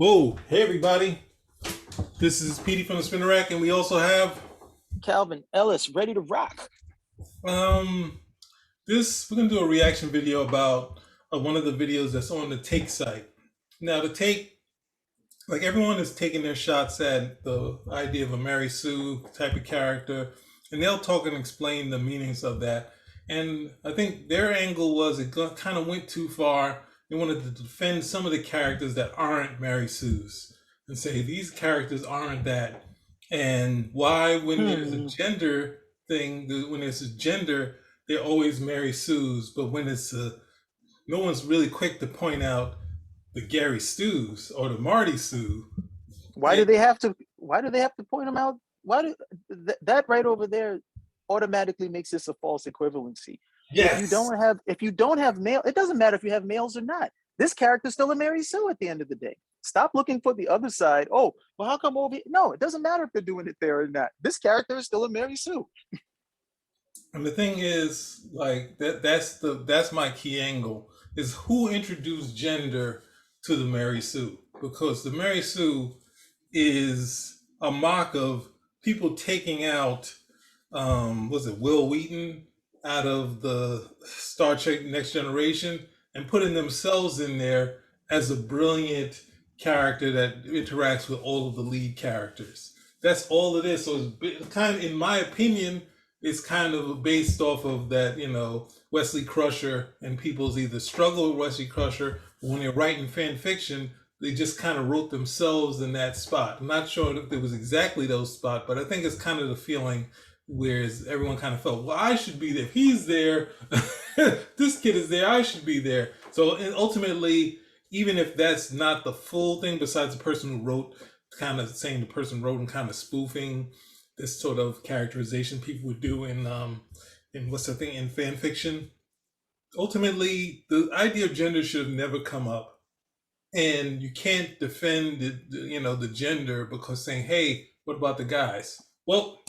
Whoa, hey everybody. This is Petey from the Spinner Rack, and we also have Calvin Ellis, ready to rock. um this we're gonna do a reaction video about one of the videos that's on the Take site. Now the Take, like everyone is taking their shots at the idea of a Mary Sue type of character, and they'll talk and explain the meanings of that. And I think their angle was kind of went too far. They wanted to defend some of the characters that aren't Mary Sue's and say these characters aren't that. And why, when there's a Hmm. gender thing, when there's a gender, they're always Mary Sue's, but when it's no one's really quick to point out the Gary Stews or the Marty Sue. Why do they have to? Why do they have to point them out? Why do that right over there automatically makes this a false equivalency? Yes. If you don't have male, it doesn't matter if you have males or not. This character's still a Mary Sue at the end of the day. Stop looking for the other side. Oh, well, how come over here? No, it doesn't matter if they're doing it there or not. This character is still a Mary Sue. And the thing is, like that's my key angle is who introduced gender to the Mary Sue, because the Mary Sue is a mock of people taking out was it Will Wheaton out of the Star Trek Next Generation and putting themselves in there as a brilliant character that interacts with all of the lead characters. That's all it is. So it's kind of, in my opinion, it's kind of based off of that, Wesley Crusher, and people's either struggle with Wesley Crusher, or when they're writing fan fiction, they just kind of wrote themselves in that spot. I'm not sure if it was exactly those spots, but I think it's kind of the feeling, whereas everyone kind of felt, well, I should be there. If he's there, this kid is there, I should be there. So ultimately, even if that's not the full thing, besides the person who wrote, kind of saying the person wrote and kind of spoofing this sort of characterization people would do in what's the thing in fan fiction. Ultimately, the idea of gender should have never come up, and you can't defend the gender because saying, hey, what about the guys? Well,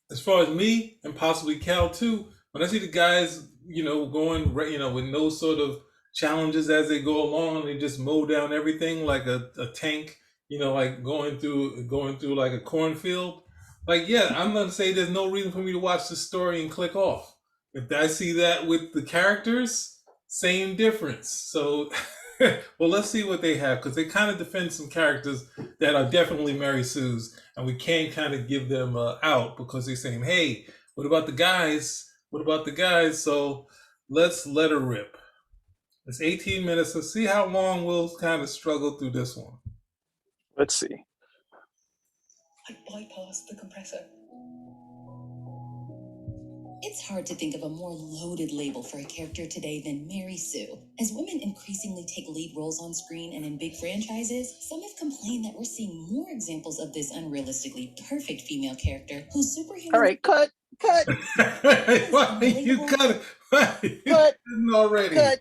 as far as me and possibly Cal too, when I see the guys, going, with no sort of challenges as they go along, they just mow down everything like a tank, like going through like a cornfield. Like, yeah, I'm gonna say there's no reason for me to watch the story and click off. If I see that with the characters, same difference. So, well, let's see what they have, because they kind of defend some characters that are definitely Mary Sue's, and we can't kind of give them out because they're saying, hey, what about the guys? What about the guys? So let's let her rip. It's 18 minutes. Let's see how long we'll kind of struggle through this one. Let's see. I bypassed the compressor. It's hard to think of a more loaded label for a character today than Mary Sue. As women increasingly take lead roles on screen and in big franchises, some have complained that we're seeing more examples of this unrealistically perfect female character whose superhuman... All right, cut. Why you cut it? Why you Cut. already? Cut.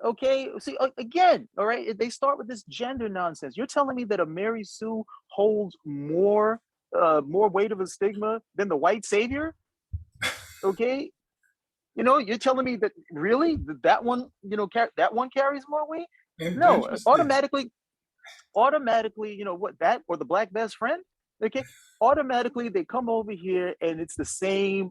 Okay, see, again, all right, they start with this gender nonsense. You're telling me that a Mary Sue holds more weight of a stigma than the white savior? Okay, you're telling me that really that one, that one carries more weight? No, Interesting. automatically, what, that or the black best friend? Okay, automatically they come over here and it's the same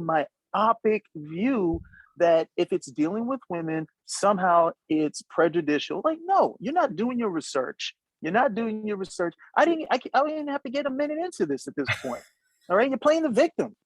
myopic view that if it's dealing with women, somehow it's prejudicial. Like, no, you're not doing your research. You're not doing your research. I didn't have to get a minute into this at this point. All right, you're playing the victim.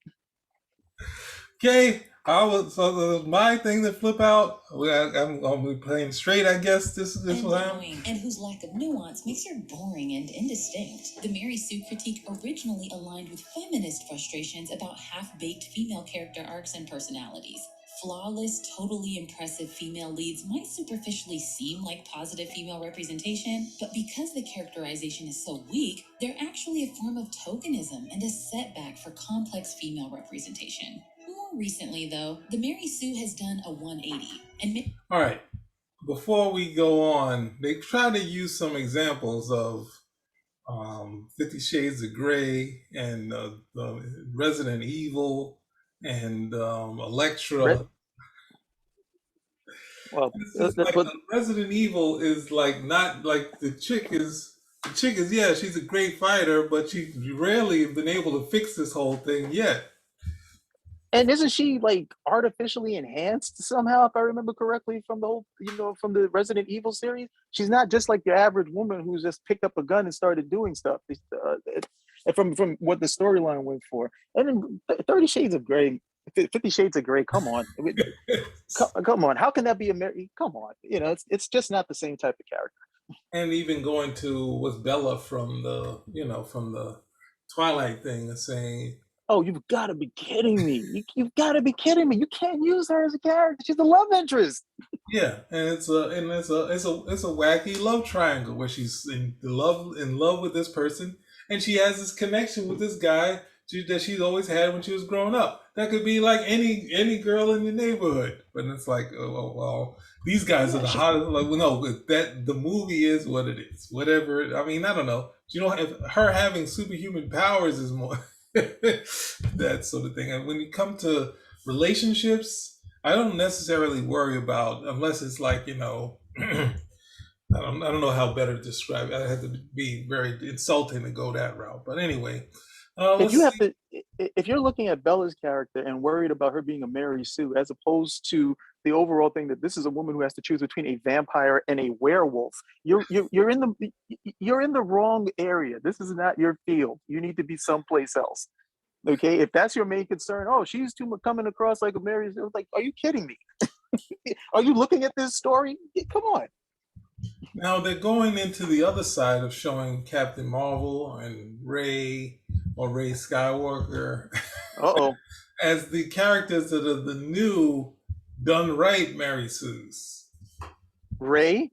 Okay, so my thing to flip out. I'm gonna be playing straight, I guess. This will happen. And whose lack of nuance makes her boring and indistinct. The Mary Sue critique originally aligned with feminist frustrations about half-baked female character arcs and personalities. Flawless, totally impressive female leads might superficially seem like positive female representation, but because the characterization is so weak, they're actually a form of tokenism and a setback for complex female representation. More recently, though, the Mary Sue has done a 180. All right. Before we go on, they try to use some examples of 50 Shades of Grey and Resident Evil and Electra. Well, It's just like but Resident Evil is like not like the chick is yeah, she's a great fighter, but she rarely been able to fix this whole thing yet. and isn't she like artificially enhanced somehow, if I remember correctly, from the whole, from the Resident Evil series? She's not just like your average woman who's just picked up a gun and started doing stuff. From what the storyline went for, and then 30 Shades of Grey, 50 Shades of Grey. Come on, come on. How can that be a Mary? Come on, it's just not the same type of character. And even going to was Bella from the Twilight thing and saying, Oh, you've got to be kidding me! You've got to be kidding me! You can't use her as a character. She's a love interest. yeah, and it's a wacky love triangle where she's in love with this person, and she has this connection with this guy that she's always had when she was growing up. That could be like any girl in the neighborhood, but it's like, oh well, these guys are Yeah, the hottest. Like, well, no, that the movie is what it is. Whatever. I mean, I don't know. If her having superhuman powers is more that sort of thing. And when you come to relationships, I don't necessarily worry about unless it's like I don't know how better to describe it. I had to be very insulting to go that route. But anyway, if let's you have see. to, if you're looking at Bella's character and worried about her being a Mary Sue, as opposed to the overall thing that this is a woman who has to choose between a vampire and a werewolf, you're in the wrong area. This is not your field. You need to be someplace else. Okay, if that's your main concern, oh, she's too much coming across like a Mary Sue. Like, are you kidding me? Are you looking at this story? Come on. Now they're going into the other side of showing Captain Marvel and Ray Skywalker Uh oh. as the characters that are the new done right Mary Sue's. Ray.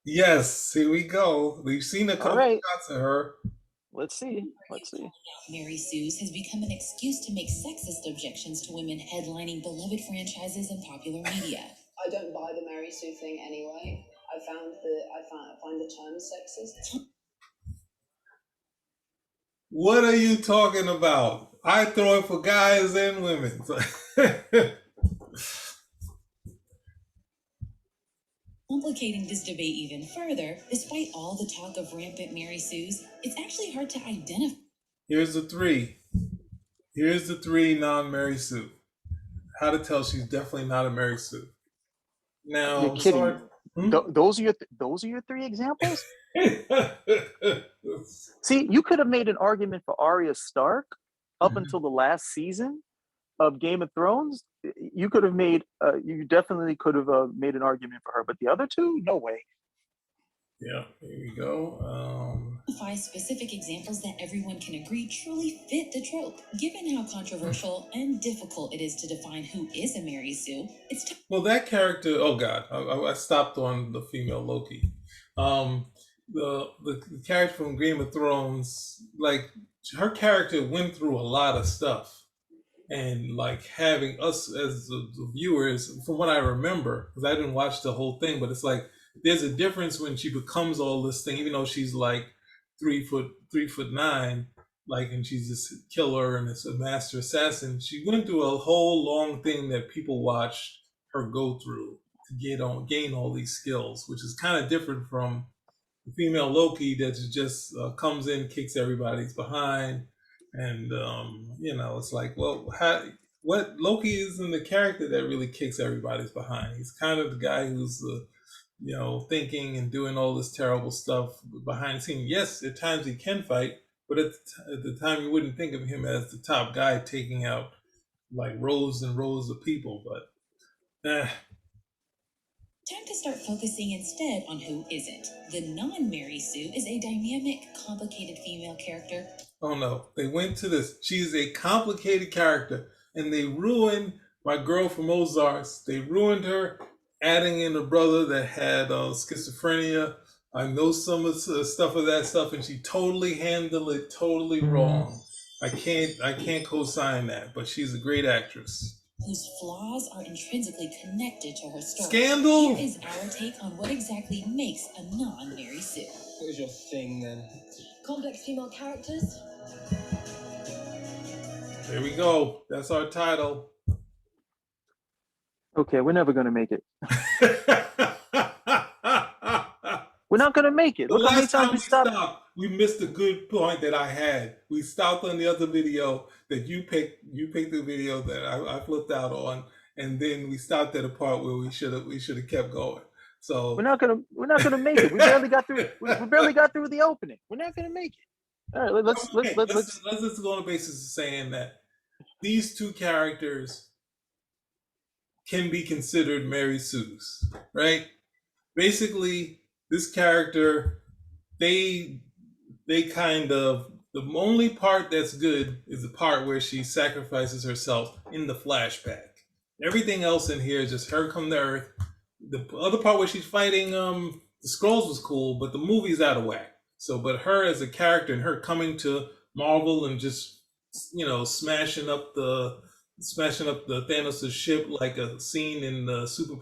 Yes, here we go. We've seen a All couple right. shots of her. Let's see. Let's see. Mary Sue's has become an excuse to make sexist objections to women headlining beloved franchises and popular media. I don't buy the Mary Sue thing anyway. I find the term sexist. What are you talking about? I throw it for guys and women. Complicating this debate even further, despite all the talk of rampant Mary Sue's, it's actually hard to identify. Here's the three. Here's the three non-Mary Sue. How to tell she's definitely not a Mary Sue. Now, You're kidding me. Hmm? Those are your three examples. See, you could have made an argument for Arya Stark up until the last season of Game of Thrones. You definitely could have made an argument for her, but the other two, no way. Yeah, here we go. Identify specific examples that everyone can agree truly fit the trope. Given how controversial and difficult it is to define who is a Mary Sue, it's Well, that character. Oh God, I stopped on the female Loki. The character from Game of Thrones, like her character went through a lot of stuff, and like having us as the viewers, from what I remember, because I didn't watch the whole thing, but it's like there's a difference when she becomes all this thing, even though she's like 3'9", like, and she's this killer and it's a master assassin. She went through a whole long thing that people watched her go through to gain all these skills, which is kind of different from the female Loki that just comes in, kicks everybody's behind, and it's like, well, what Loki isn't the character that really kicks everybody's behind. He's kind of the guy who's thinking and doing all this terrible stuff behind the scenes. Yes, at times he can fight, but at the time you wouldn't think of him as the top guy taking out like rows and rows of people. But time to start focusing instead on who isn't. The non-Mary Sue is a dynamic, complicated female character. Oh no, they went to this. She's a complicated character, and they ruined my girl from Ozarks. They ruined her, adding in a brother that had schizophrenia. I know some of the stuff of that stuff, and she totally handled it totally wrong. I can't co-sign that, but she's a great actress. Whose flaws are intrinsically connected to her story. Scandal! Here is our take on what exactly makes a non-Mary Sue. What was your thing then? Complex female characters. There we go. That's our title. Okay, we're never gonna make it. We're not gonna make it. The Look how many last times time we we stopped. stopped, we missed a good point that I had. We stopped on the other video that you picked. You picked the video that I flipped out on, and then we stopped at a part where we should have kept going. So We're not gonna make it. We barely got through. We barely got through the opening. We're not gonna make it. All right, okay, let's just go on the basis of saying that these two characters can be considered Mary Sue's, right? Basically, this character, they kind of, the only part that's good is the part where she sacrifices herself in the flashback. Everything else in here is just her come to Earth. The other part where she's fighting the Skrulls was cool, but the movie's out of whack. So, but her as a character and her coming to Marvel and just smashing up the Thanos' ship like a scene in the Super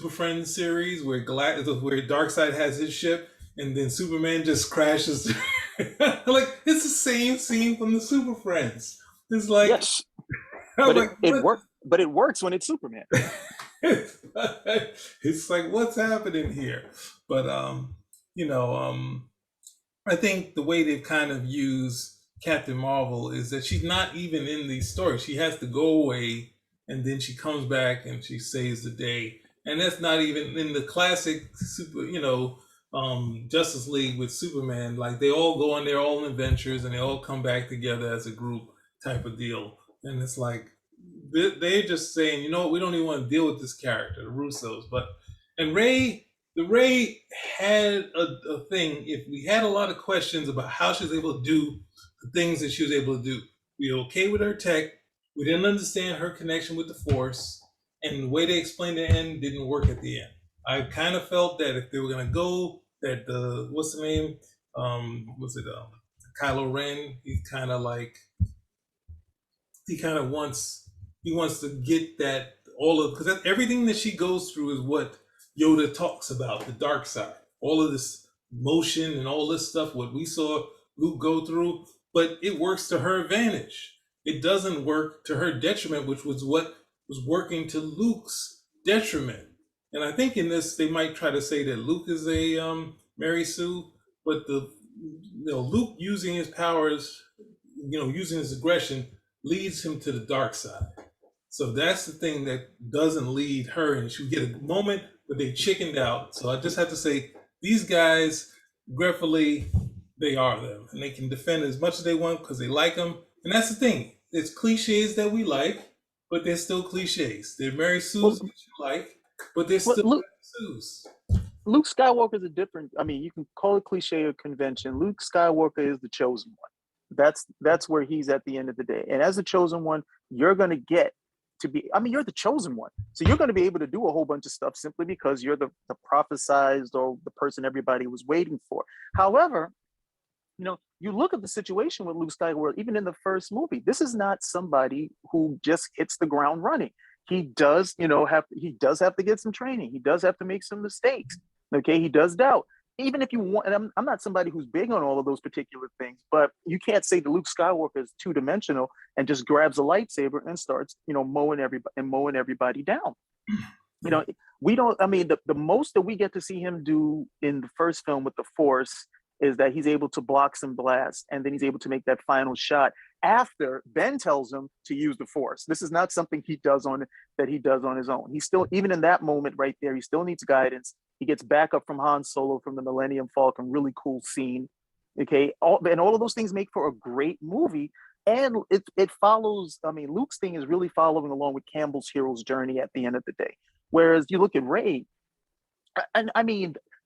Friends series where where Darkseid has his ship and then Superman just crashes. Like it's the same scene from the Super Friends. It's like yes, I'm but like, it works. But it works when it's Superman. it's like what's happening here? But I think the way they've kind of used Captain Marvel is that she's not even in these stories. She has to go away and then she comes back and she saves the day. And that's not even in the classic Justice League with Superman. Like they all go on their own adventures and they all come back together as a group type of deal. And it's like they're just saying, you know what, we don't even want to deal with this character, the Russos. And Ray had a thing. If we had a lot of questions about how she was able to do the things that she was able to do, we were okay with her tech. We didn't understand her connection with the Force, and the way they explained the end didn't work at the end. I kind of felt that if they were gonna go that what's the name? Kylo Ren? He's kind of like he wants to get that all of because everything that she goes through is what Yoda talks about, the dark side, all of this motion and all this stuff, what we saw Luke go through, but it works to her advantage. It doesn't work to her detriment, which was what was working to Luke's detriment. And I think in this, they might try to say that Luke is a Mary Sue, but Luke using his powers, using his aggression, leads him to the dark side. So that's the thing that doesn't lead her, and she get a moment but they chickened out. So I just have to say, these guys, regretfully, they are them. And they can defend as much as they want because they like them. And that's the thing. It's cliches that we like, but they're still cliches. They're Mary Sue's that you like, but they're still Mary Sue's. Luke Skywalker is a different, you can call it cliche or convention. Luke Skywalker is the chosen one. That's where he's at the end of the day. And as the chosen one, you're going to get to be, you're the chosen one. So you're going to be able to do a whole bunch of stuff simply because you're the prophesized or the person everybody was waiting for. However, you look at the situation with Luke Skywalker, even in the first movie, this is not somebody who just hits the ground running. He does, have to get some training. He does have to make some mistakes. Okay. He does doubt. Even if you want, and I'm not somebody who's big on all of those particular things, but you can't say that Luke Skywalker is two-dimensional and just grabs a lightsaber and starts, mowing everybody down. We don't, the most that we get to see him do in the first film with the Force is that he's able to block some blasts, and then he's able to make that final shot after Ben tells him to use the Force. This is not something he does on his own. He's still, even in that moment right there, he still needs guidance. He gets backup from Han Solo from the Millennium Falcon, really cool scene. Okay, and all of those things make for a great movie. And it follows, Luke's thing is really following along with Campbell's hero's journey at the end of the day. Whereas you look at Rey, and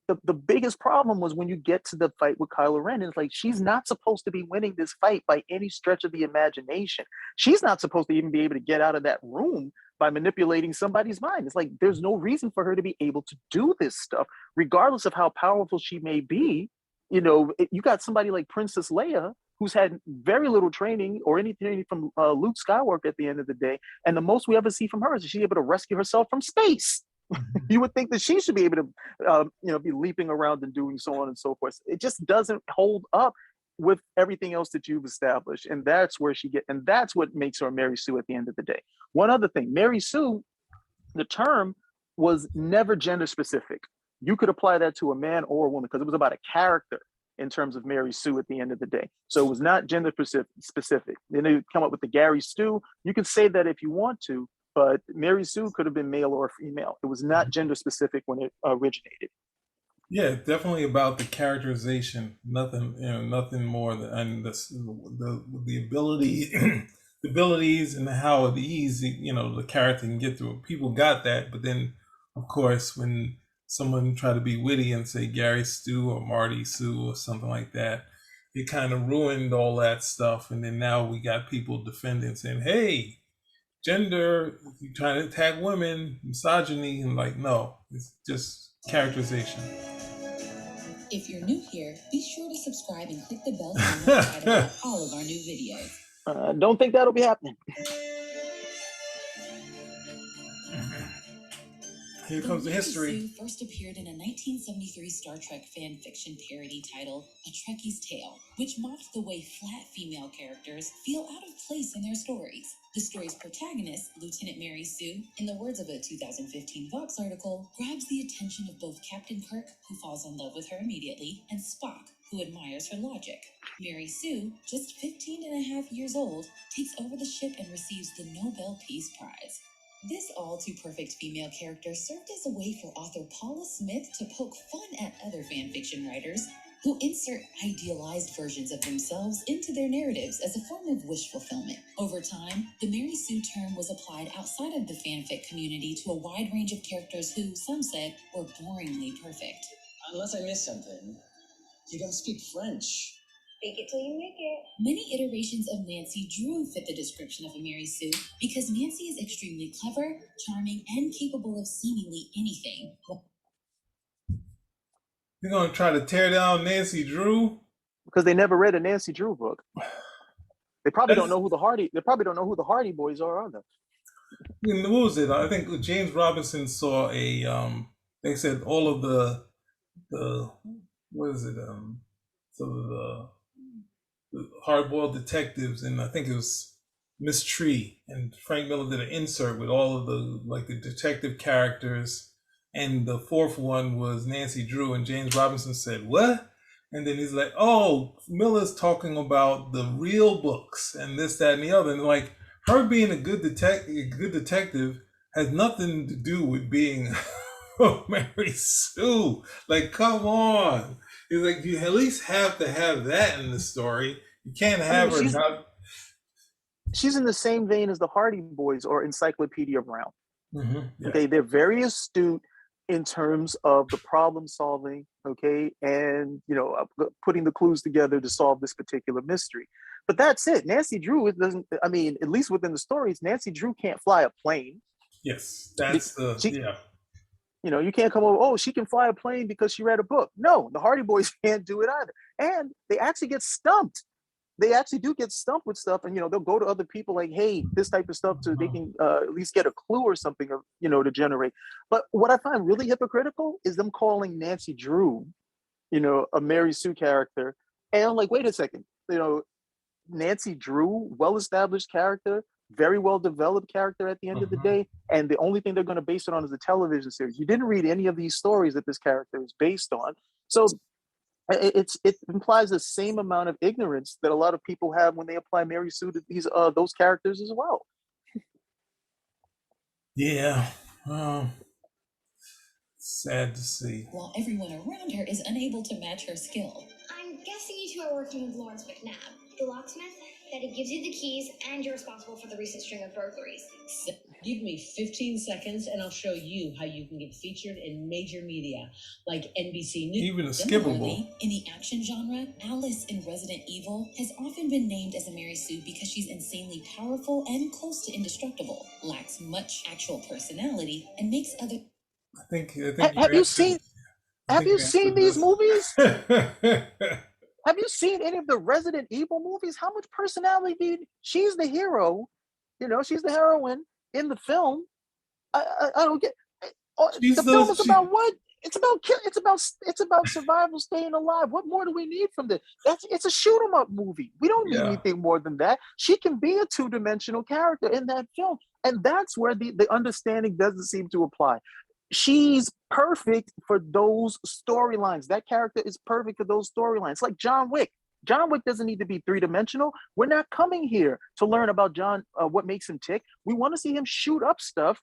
the biggest problem was when you get to the fight with Kylo Ren, it's like she's not supposed to be winning this fight by any stretch of the imagination. She's not supposed to even be able to get out of that room by manipulating somebody's mind. It's like there's no reason for her to be able to do this stuff, regardless of how powerful she may be. You got somebody like Princess Leia, who's had very little training or anything from Luke Skywalker at the end of the day. And the most we ever see from her is she's able to rescue herself from space. You would think that she should be able to, be leaping around and doing so on and so forth. It just doesn't hold up with everything else that you've established. And that's where and that's what makes her Mary Sue at the end of the day. One other thing, Mary Sue the term was never gender specific. You could apply that to a man or a woman because it was about a character in terms of Mary Sue at the end of the day. So it was not gender specific. Then they come up with the Gary Stu. You can say that if you want to, but Mary Sue could have been male or female. It was not gender specific when it originated. Yeah, definitely about the characterization. Nothing, nothing more than and the ability, the abilities, and how easy the character can get through. People got that, but then, of course, when someone tried to be witty and say Gary Stu or Marty Sue or something like that, it kind of ruined all that stuff. And then now we got people defending, saying, "Hey, gender, you trying to attack women, misogyny," and like, no, it's just characterization. If you're new here, be sure to subscribe and click the bell to be notified about all of our new videos. Don't think that'll be happening. Here comes the history. Sue first appeared in a 1973 Star Trek fan fiction parody titled A Trekkie's Tale, which mocked the way flat female characters feel out of place in their stories. The story's protagonist, Lieutenant Mary Sue, in the words of a 2015 Vox article, grabs the attention of both Captain Kirk, who falls in love with her immediately, and Spock, who admires her logic. Mary Sue, just 15 and a half years old, takes over the ship and receives the Nobel Peace Prize. This all-too-perfect female character served as a way for author Paula Smith to poke fun at other fanfiction writers who insert idealized versions of themselves into their narratives as a form of wish fulfillment. Over time, the Mary Sue term was applied outside of the fanfic community to a wide range of characters who, some said, were boringly perfect. Unless I missed something, you don't speak French. Fake it till you make it. Many iterations of Nancy Drew fit the description of a Mary Sue because Nancy is extremely clever, charming, and capable of seemingly anything. You're gonna try to tear down Nancy Drew because they never read a Nancy Drew book. They probably don't know who the Hardy. They probably don't know who the Hardy Boys are they? What was it? I think James Robinson saw a. They said all of the what is it? So the hard-boiled detectives, and I think it was Miss Tree, and Frank Miller did an insert with all of the detective characters, and the fourth one was Nancy Drew, and James Robinson said, "What?" And then he's like, "Oh, Miller's talking about the real books and this, that, and the other." And like, her being a good detective has nothing to do with being Mary Sue. Like, come on. It's like, you at least have to have that in the story. You can't have her not. She's in the same vein as the Hardy Boys or Encyclopedia Brown. Mm-hmm, yeah. Okay, they're very astute in terms of the problem solving, okay, and putting the clues together to solve this particular mystery. But that's it. Nancy Drew doesn't. I mean, at least within the stories, Nancy Drew can't fly a plane. Yes, that's yeah. You can't come over, oh, she can fly a plane because she read a book. No, the Hardy Boys can't do it either. And they actually get stumped. They actually do get stumped with stuff. And, they'll go to other people like, hey, this type of stuff, so they can at least get a clue or something, to generate. But what I find really hypocritical is them calling Nancy Drew, a Mary Sue character. And I'm like, wait a second, Nancy Drew, well-established character, very well developed character at the end of the day, and the only thing they're going to base it on is a television series. You didn't read any of these stories that this character is based on, so it implies the same amount of ignorance that a lot of people have when they apply Mary Sue to those characters as well. Yeah, sad to see. While everyone around her is unable to match her skill. I'm guessing you two are working with Lawrence McNabb, the locksmith. That it gives you the keys and you're responsible for the recent string of burglaries. Give me 15 seconds and I'll show you how you can get featured in major media like NBC News. Even Similarly, in the action genre, Alice in Resident Evil has often been named as a Mary Sue because she's insanely powerful and close to indestructible, lacks much actual personality, and makes other... I think have you seen these movies? Have you seen any of the Resident Evil movies? How much personality did she's the hero? She's the heroine in the film. I don't get. The film is about what? It's about survival, staying alive. What more do we need from this? It's a shoot 'em up movie. We don't need Yeah. anything more than that. She can be a two-dimensional character in that film, and that's where the understanding doesn't seem to apply. She's perfect for those storylines. That character is perfect for those storylines. Like John Wick. John Wick doesn't need to be three-dimensional. We're not coming here to learn about what makes him tick. We want to see him shoot up stuff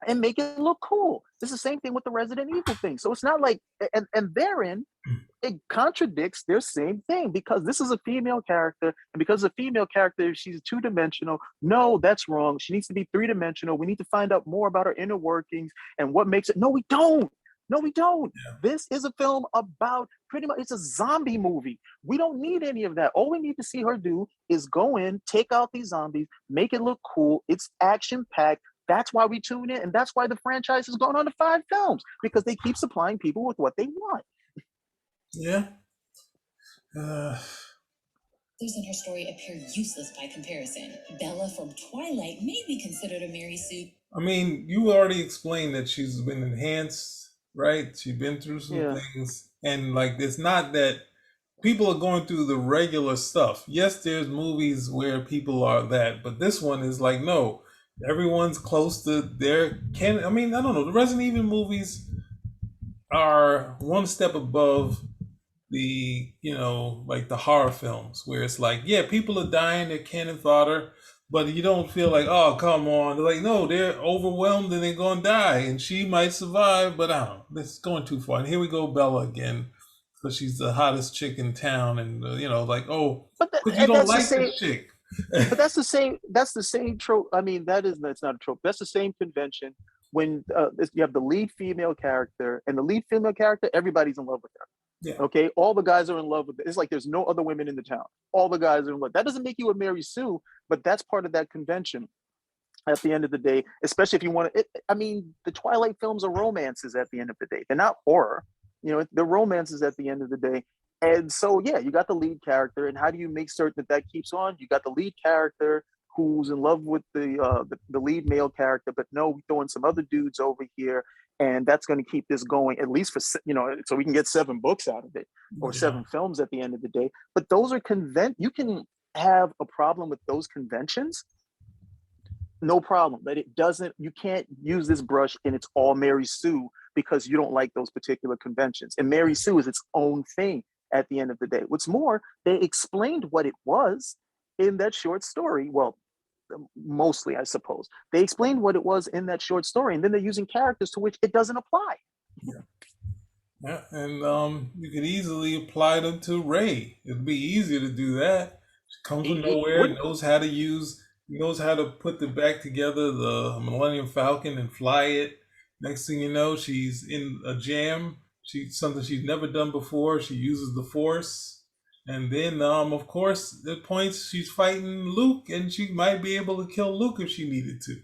and make it look cool. It's the same thing with the Resident Evil thing. So it's not like, and therein, it contradicts their same thing, because this is a female character, and because a female character, she's two-dimensional. No, that's wrong. She needs to be three-dimensional. We need to find out more about her inner workings and what makes it. No, we don't. No, we don't. Yeah. This is a film about pretty much, it's a zombie movie. We don't need any of that. All we need to see her do is go in, take out these zombies, make it look cool. It's action-packed. That's why we tune in, and that's why the franchise has gone on to 5 films, because they keep supplying people with what they want. Yeah. Others in her story appear useless by comparison. Bella from Twilight may be considered a Mary Sue. I mean, you already explained that she's been enhanced, right? She's been through some things, and like, it's not that people are going through the regular stuff. Yes, there's movies where people are that, but this one is like, no, everyone's close to their I mean, I don't know. The Resident Evil movies are one step above the, like the horror films, where it's like, yeah, people are dying, they're cannon fodder, but you don't feel like, oh, come on. They're like, no, they're overwhelmed and they're going to die, and she might survive, but I don't know. This is going too far. And here we go, Bella again, because she's the hottest chick in town, and, like, oh, because you don't like this chick. But that's the same trope. I mean, that's not a trope. That's the same convention when you have the lead female character, and the lead female character, everybody's in love with her. Yeah. Okay, all the guys are in love with it. It's like there's no other women in the town. All the guys are in love. That doesn't make you a Mary Sue, but that's part of that convention. At the end of the day, especially if you want to, I mean, the Twilight films are romances at the end of the day. They're not horror. They're romances at the end of the day. And so, yeah, you got the lead character, and how do you make certain that keeps on? You got the lead character who's in love with the lead male character, but no, we're throwing some other dudes over here, and that's going to keep this going, at least for, so we can get 7 books out of it, or 7 films at the end of the day. But those are you can have a problem with those conventions, no problem, but you can't use this brush and it's all Mary Sue because you don't like those particular conventions. And Mary Sue is its own thing at the end of the day. What's more, they explained what it was in that short story. Well, mostly, I suppose. They explained what it was in that short story, and then they're using characters to which it doesn't apply. Yeah, and you could easily apply them to Rey. It'd be easier to do that. She comes from nowhere, knows how to put back together the Millennium Falcon and fly it. Next thing you know, she's in a jam. Something she's never done before. She uses the Force, and then, of course, at points she's fighting Luke, and she might be able to kill Luke if she needed to.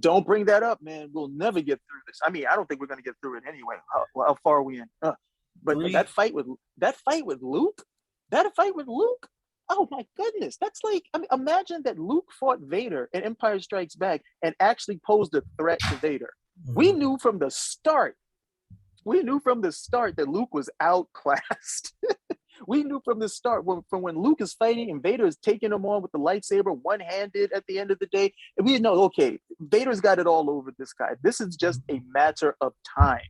Don't bring that up, man. We'll never get through this. I mean, I don't think we're gonna get through it anyway. How far are we in? But that fight with Luke. Oh my goodness, that's like, I mean, imagine that Luke fought Vader in Empire Strikes Back and actually posed a threat to Vader. Mm-hmm. We knew from the start that Luke was outclassed. We knew from the start, from when Luke is fighting and Vader is taking him on with the lightsaber one-handed at the end of the day, and we know, okay, Vader's got it all over this guy. This is just a matter of time.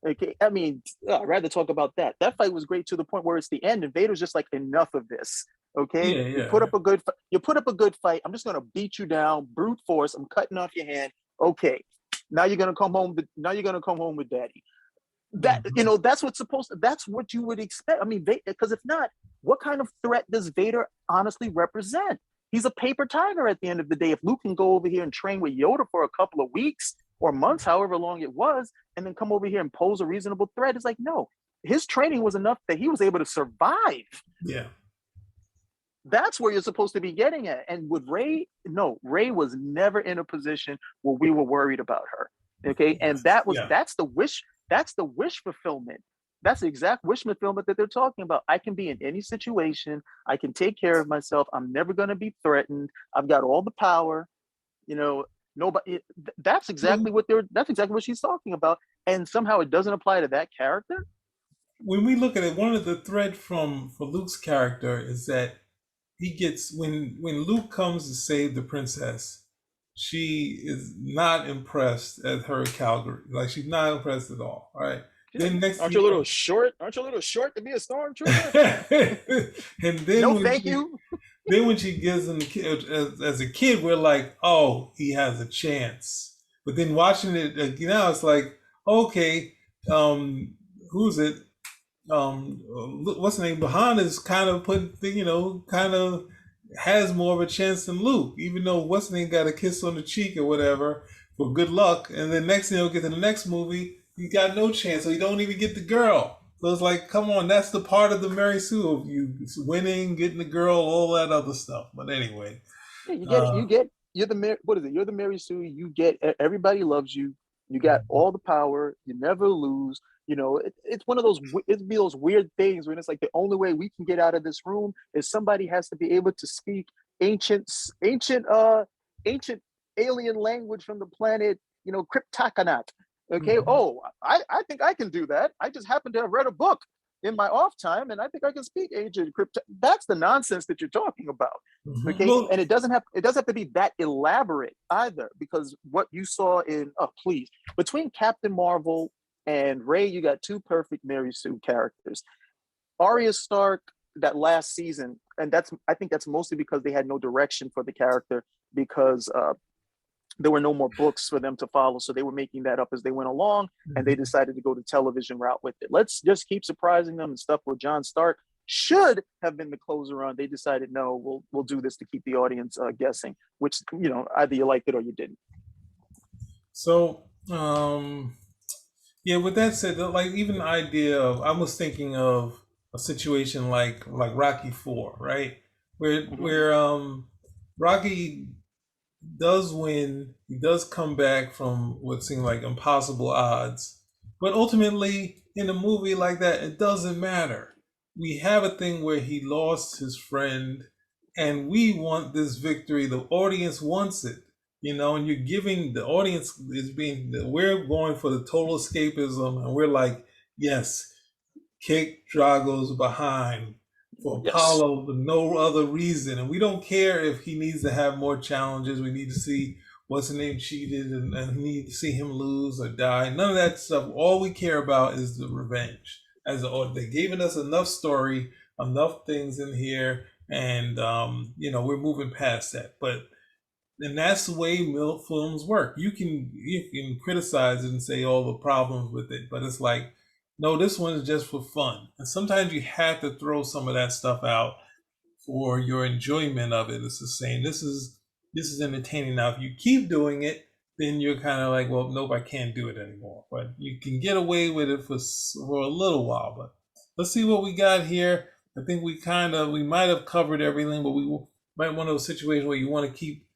Okay, I mean, I'd rather talk about that. That fight was great to the point where it's the end, and Vader's just like, enough of this. Okay, you put up a good fight. I'm just gonna beat you down, brute force. I'm cutting off your hand. Okay, now you're gonna come home. With Daddy. That, that's that's what you would expect. I mean, because if not, what kind of threat does Vader honestly represent? He's a paper tiger at the end of the day. If Luke can go over here and train with Yoda for a couple of weeks or months, however long it was, and then come over here and pose a reasonable threat, it's like, no, his training was enough that he was able to survive. Yeah. That's where you're supposed to be getting at. And with Rey, no, Rey was never in a position where we were worried about her. Okay. And that's the wish fulfillment. That's the exact wish fulfillment that they're talking about. I can be in any situation. I can take care of myself. I'm never going to be threatened. I've got all the power. Nobody. That's exactly what they're. That's exactly what she's talking about, and somehow it doesn't apply to that character. When we look at it, one of the thread from for Luke's character is that he gets when Luke comes to save the princess, she is not impressed at her Calgary. Like she's not impressed at all. All right. Then next Aren't thing you a you little know, short? Aren't you a little short to be a stormtrooper? and then No, when thank she, you. then when she gives him the kid as a kid, we're like, oh, he has a chance. But then watching it now, it's like, okay, who's it? What's the name? Bahan is kind of kind of has more of a chance than Luke, even though what's the name got a kiss on the cheek or whatever for good luck, and then next thing he'll get to the next movie, he got no chance, so he don't even get the girl. So it's like, come on, that's the part of the Mary Sue of you winning, getting the girl, all that other stuff. But anyway, Yeah, you get it. You get. You're the Mary. What is it? You're the Mary Sue. You get. Everybody loves you. You got all the power. You never lose. You know, it's one of those. It'd be those weird things when it's like the only way we can get out of this room is somebody has to be able to speak ancient alien language from the planet. You know, Cryptoconat. Okay. mhm. Oh, I think I can do that. I just happen to have read a book in my off time, and I think I can speak ancient crypto. That's the nonsense that you're talking about. Mhm. Okay, Well, and it doesn't have to be that elaborate either, because what you saw in please, between Captain Marvel and Ray, you got two perfect Mary Sue characters. Arya Stark, that last season, and I think that's mostly because they had no direction for the character, because there were no more books for them to follow, so they were making that up as they went along, and they mhm. decided to go the television route with it. Let's just keep surprising them and stuff where John Stark should have been the closer on. They decided, no, we'll do this to keep the audience guessing, which, either you liked it or you didn't. So yeah, with that said, like even the idea of I was thinking of a situation like Rocky Four, right? Where Mm-hmm. Rocky does win, he does come back from what seemed like impossible odds, but ultimately in a movie like that, it doesn't matter. We have a thing where he lost his friend, and we want this victory. The audience wants it, and you're giving the audience is being. We're going for the total escapism, and we're like, yes, kick Drago's behind for Yes. Apollo for no other reason. And we don't care if he needs to have more challenges. We need to see what's the name cheated and we need to see him lose or die. None of that stuff. All we care about is the revenge. They're giving us enough story, enough things in here, and we're moving past that. But and that's the way films work. You can criticize it and say all the problems with it, but it's like, no, this one is just for fun. And sometimes you have to throw some of that stuff out for your enjoyment of it. It's the same. This is entertaining. Now, if you keep doing it, then you're kind of like, well, nope, I can't do it anymore. But you can get away with it for a little while. But let's see what we got here. I think we might have covered everything, but we might one of those situations where you want to keep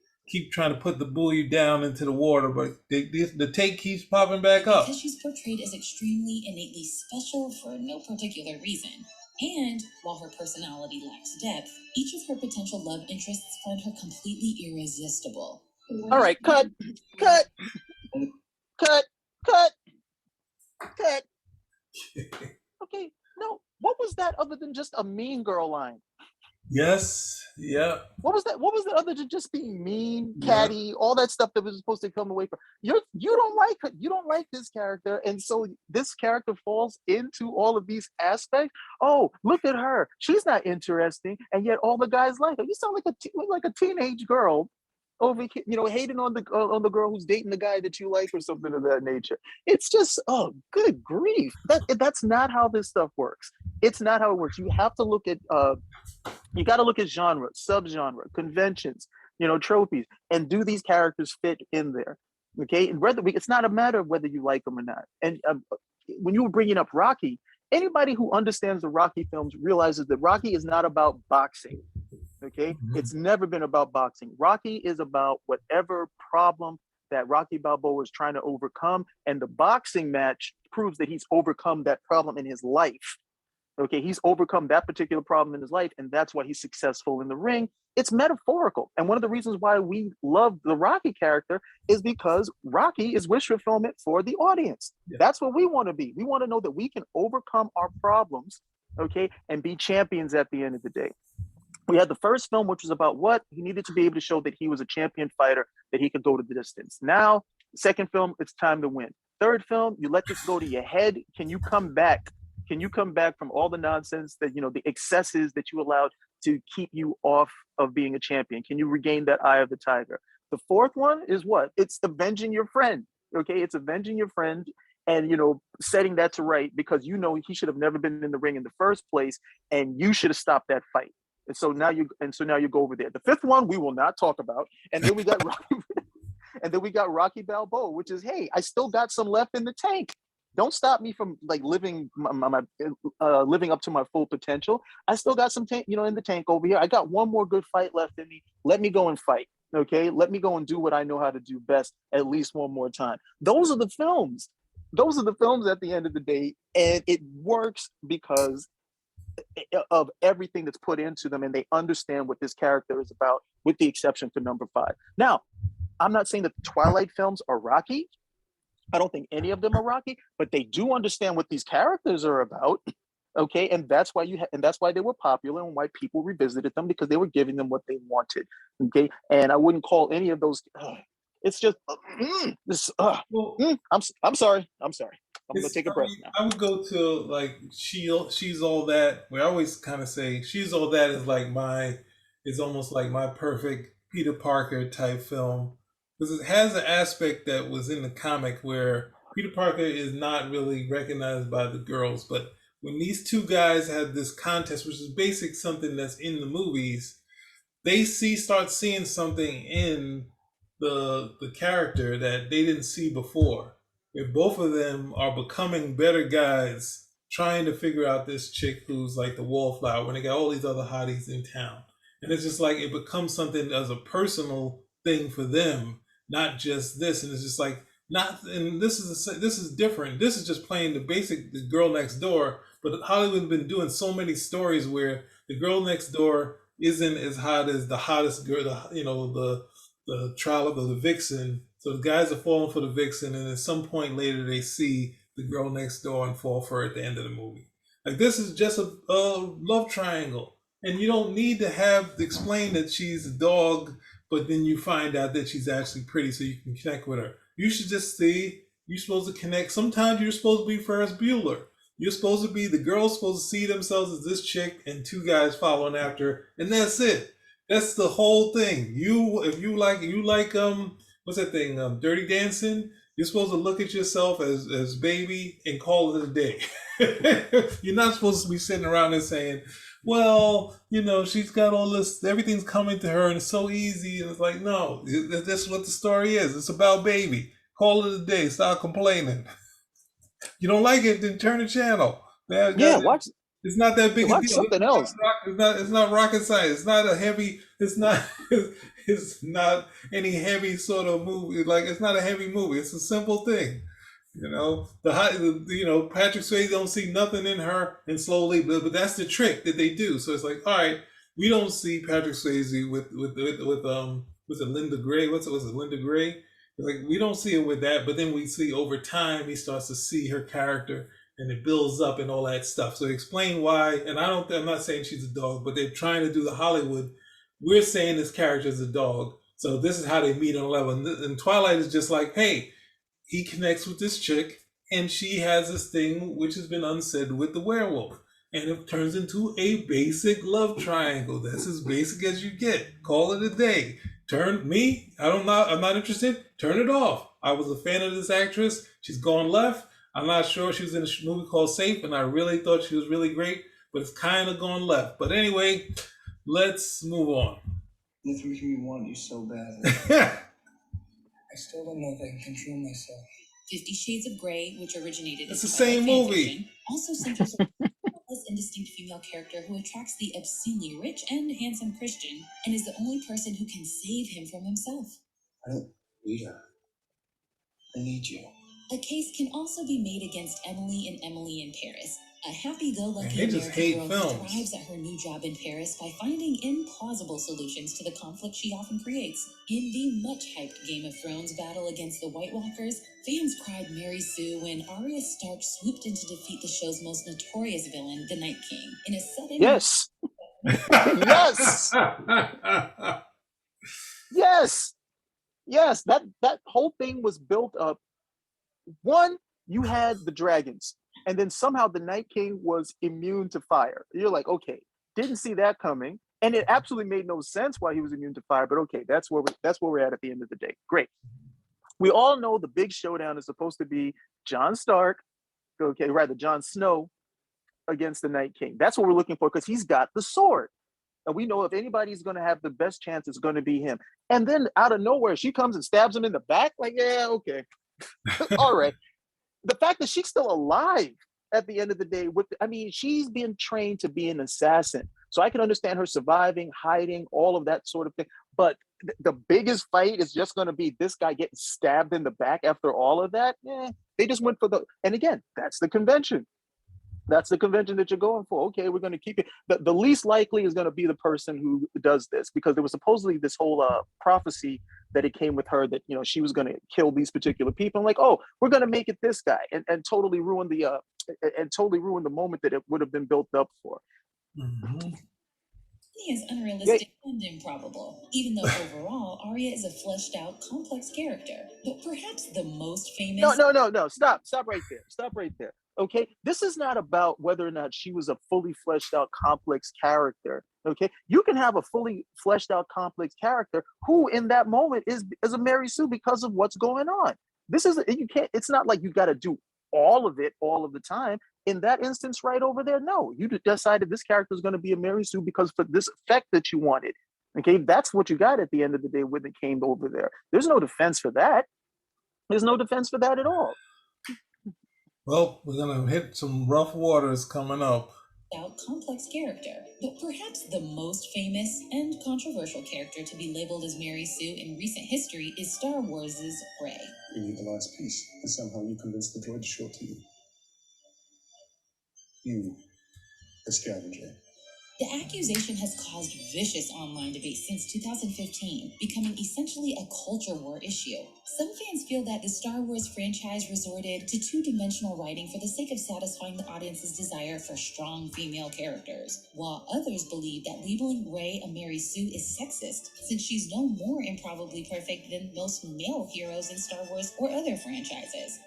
trying to put the buoy down into the water, but the take keeps popping back up. Because she's portrayed as extremely innately special for no particular reason. And while her personality lacks depth, each of her potential love interests find her completely irresistible. All right, cut, cut, cut, cut, cut. Okay, no, what was that other than just a mean girl line? Yes, yeah. What was that? What was that other than just being mean, Yeah. catty, all that stuff that was supposed to come away from you? You don't like her. You don't like this character, and so this character falls into all of these aspects. Oh, look at her. She's not interesting, and yet all the guys like her. You sound like a teenage girl over here, hating on the girl who's dating the guy that you like or something of that nature. It's just, oh, good grief. That's not how this stuff works. It's not how it works. You have to look at you got to look at genre, subgenre, conventions, tropes, and do these characters fit in there? Okay, and it's not a matter of whether you like them or not. And when you were bringing up Rocky, anybody who understands the Rocky films realizes that Rocky is not about boxing. Okay, it's never been about boxing. Rocky is about whatever problem that Rocky Balboa is trying to overcome, and the boxing match proves that he's overcome that problem in his life. Okay, he's overcome that particular problem in his life, and that's why he's successful in the ring. It's metaphorical. And one of the reasons why we love the Rocky character is because Rocky is wish fulfillment for the audience. Yeah. That's what we want to be. We want to know that we can overcome our problems, okay, and be champions at the end of the day. We had the first film, which was about what he needed to be able to show that he was a champion fighter, that he could go to the distance. Now, second film, it's time to win. Third film, you let this go to your head. Can you come back? Can you come back from all the nonsense that, you know, the excesses that you allowed to keep you off of being a champion? Can you regain that eye of the tiger? The fourth one is what? It's avenging your friend. Okay, it's avenging your friend and, you know, setting that to right, because you know he should have never been in the ring in the first place, and you should have stopped that fight. And so now you go over there. The fifth one we will not talk about, and then we got Rocky Balboa, which is, hey, I still got some left in the tank. Don't stop me from like living up to my full potential. I still got some tank, in the tank over here. I got one more good fight left in me. Let me go and fight. Okay, let me go and do what I know how to do best at least one more time. Those are the films. Those are the films at the end of the day, and it works because of everything that's put into them, and they understand what this character is about, with the exception for number 5. Now, I'm not saying that the Twilight films are Rocky. I don't think any of them are Rocky, but they do understand what these characters are about. Okay, and that's why that's why they were popular and why people revisited them, because they were giving them what they wanted. Okay, and I wouldn't call any of those. It's just I'm sorry. I'm gonna take a breath now. I would go to like She's All That, where I always kind of say She's All That is almost like my perfect Peter Parker type film, because it has an aspect that was in the comic where Peter Parker is not really recognized by the girls, but when these two guys had this contest, which is basic something that's in the movies, they start seeing something in the character that they didn't see before. Where both of them are becoming better guys, trying to figure out this chick who's like the wallflower when they got all these other hotties in town. And it's just like it becomes something as a personal thing for them, not just this. And it's just like this is different. This is just playing the girl next door. But Hollywood's been doing so many stories where the girl next door isn't as hot as the hottest girl, the trollop or the vixen. So the guys are falling for the vixen, and at some point later they see the girl next door and fall for her at the end of the movie. Like, this is just a love triangle. And you don't need to explain that she's a dog, but then you find out that she's actually pretty so you can connect with her. You should just see, you're supposed to connect. Sometimes you're supposed to be Ferris Bueller. The girl's supposed to see themselves as this chick and two guys following after her, and that's it. That's the whole thing. If you like what's that thing? Dirty Dancing. You're supposed to look at yourself as baby and call it a day. You're not supposed to be sitting around and saying, well, she's got all this, everything's coming to her and it's so easy. And it's like, no, that's what the story is. It's about baby. Call it a day. Stop complaining. You don't like it, then turn the channel. Watch. It's not that big a deal. Something else. It's not rocket science. It's not a heavy. It's not. It's not any heavy sort of movie. Like, it's not a heavy movie. It's a simple thing. Patrick Swayze don't see nothing in her, and slowly, but that's the trick that they do. So it's like, all right, we don't see Patrick Swayze with was it Linda Gray? Was it Linda Gray? Like, we don't see it with that, but then we see over time he starts to see her character, and it builds up and all that stuff. So explain why, and I'm not saying she's a dog, but they're trying to do the Hollywood. We're saying this character is a dog, so this is how they meet on a level. And Twilight is just like, hey, he connects with this chick, and she has this thing which has been unsaid with the werewolf, and it turns into a basic love triangle. That's as basic as you get. Call it a day. I'm not interested. Turn it off. I was a fan of this actress. She's gone left. I'm not sure. She was in a movie called Safe, and I really thought she was really great, but it's kind of gone left. But anyway, let's move on. Nothing making me want you so bad. I still don't know if I can control myself. 50 Shades of Grey, which originated It's as the same Twilight movie. fanfiction, also centers on a indistinct female character who attracts the obscenely rich and handsome Christian, and is the only person who can save him from himself. I don't need her. I need you. A case can also be made against Emily and Emily in Paris, a happy-go-lucky Man, they just hate American girl who films. thrives at her new job in Paris by finding implausible solutions to the conflict she often creates. In the much-hyped Game of Thrones battle against the White Walkers, fans cried Mary Sue when Arya Stark swooped in to defeat the show's most notorious villain, the Night King, in a sudden... Yes. Yes. Yes. Yes. That whole thing was built up. One, you had the dragons, and then somehow the Night King was immune to fire. You're like, okay, didn't see that coming, and it absolutely made no sense why he was immune to fire. But okay, that's where we're at the end of the day. Great. We all know the big showdown is supposed to be Jon Stark, okay, rather Jon Snow against the Night King. That's what we're looking for because he's got the sword. And we know if anybody's going to have the best chance, it's going to be him. And then out of nowhere, she comes and stabs him in the back. Like, yeah, okay. All right. The fact that she's still alive at the end of the day, she's been trained to be an assassin. So I can understand her surviving, hiding, all of that sort of thing. But the biggest fight is just going to be this guy getting stabbed in the back after all of that. They just went for and again, that's the convention. That's the convention that you're going for. Okay, we're going to keep it. The least likely is going to be the person who does this because there was supposedly this whole prophecy that it came with her that, she was going to kill these particular people. I'm like, oh, we're going to make it this guy and totally ruin the moment that it would have been built up for. Mm-hmm. Is unrealistic and improbable, even though overall Arya is a fleshed out, complex character. But perhaps the most famous... No. Stop right there. Okay, this is not about whether or not she was a fully fleshed out, complex character. Okay, you can have a fully fleshed out, complex character who, in that moment, is a Mary Sue because of what's going on. It's not like you got to do all of it all of the time. In that instance, right over there, no, you decided this character is going to be a Mary Sue because for this effect that you wanted. Okay, that's what you got at the end of the day when it came over there. There's no defense for that. There's no defense for that at all. Well, we're going to hit some rough waters coming up. Complex character, but perhaps the most famous and controversial character to be labeled as Mary Sue in recent history is Star Wars' Rey. You need the last piece, and somehow you convinced the droid to show it to you. You, a scavenger. The accusation has caused vicious online debate since 2015, becoming essentially a culture war issue. Some fans feel that the Star Wars franchise resorted to two-dimensional writing for the sake of satisfying the audience's desire for strong female characters, while others believe that labeling Rey a Mary Sue is sexist, since she's no more improbably perfect than most male heroes in Star Wars or other franchises.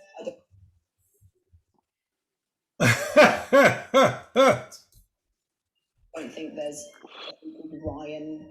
I don't think there's Ryan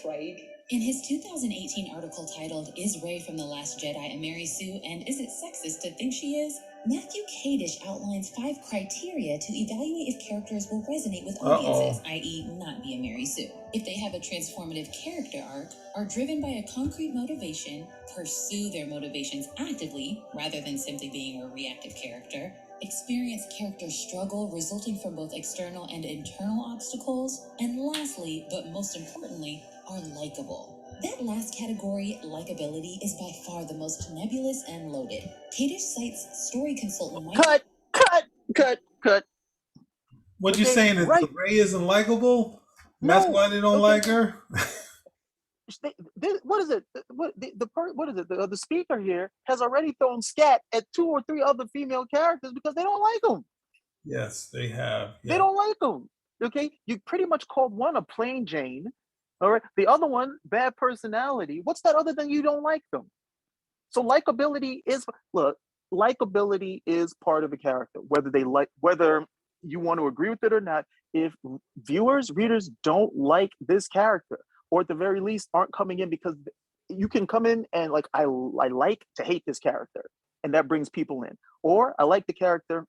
Craig. In his 2018 article titled, "Is Rey from The Last Jedi a Mary Sue, and is it sexist to think she is?" Matthew Kadish outlines 5 criteria to evaluate if characters will resonate with audiences, i.e. not be a Mary Sue. If they have a transformative character arc, are driven by a concrete motivation, pursue their motivations actively rather than simply being a reactive character, experience character struggle resulting from both external and internal obstacles, and lastly, but most importantly, are likable. That last category, likability, is by far the most nebulous and loaded. Kadish cites story consultant Mike... Cut. What you saying is right. Rey isn't likable? That's why they don't like her? What is it? The speaker here has already thrown scat at 2 or 3 other female characters because they don't like them. Yes, they have. Yeah. They don't like them. Okay, you pretty much called one a plain Jane. All right, the other one bad personality. What's that other than you don't like them? So likability is part of a character, whether you want to agree with it or not. If readers don't like this character, or at the very least aren't coming in because you can come in and like, I like to hate this character, and that brings people in. Or I like the character,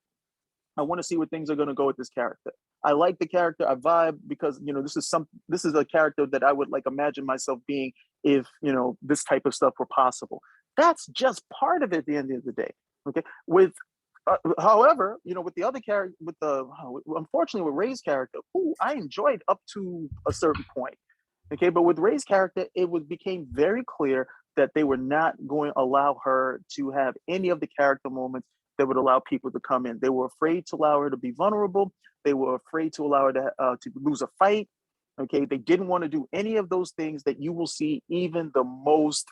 I want to see where things are going to go with this character. I like the character, I vibe because, this is a character that I would like imagine myself being if, this type of stuff were possible. That's just part of it at the end of the day. Okay. However, with the other character, unfortunately with Rey's character, who I enjoyed up to a certain point. Okay, but with Rey's character, it became very clear that they were not going to allow her to have any of the character moments that would allow people to come in. They were afraid to allow her to be vulnerable. They were afraid to allow her to lose a fight. Okay, they didn't want to do any of those things that you will see even the most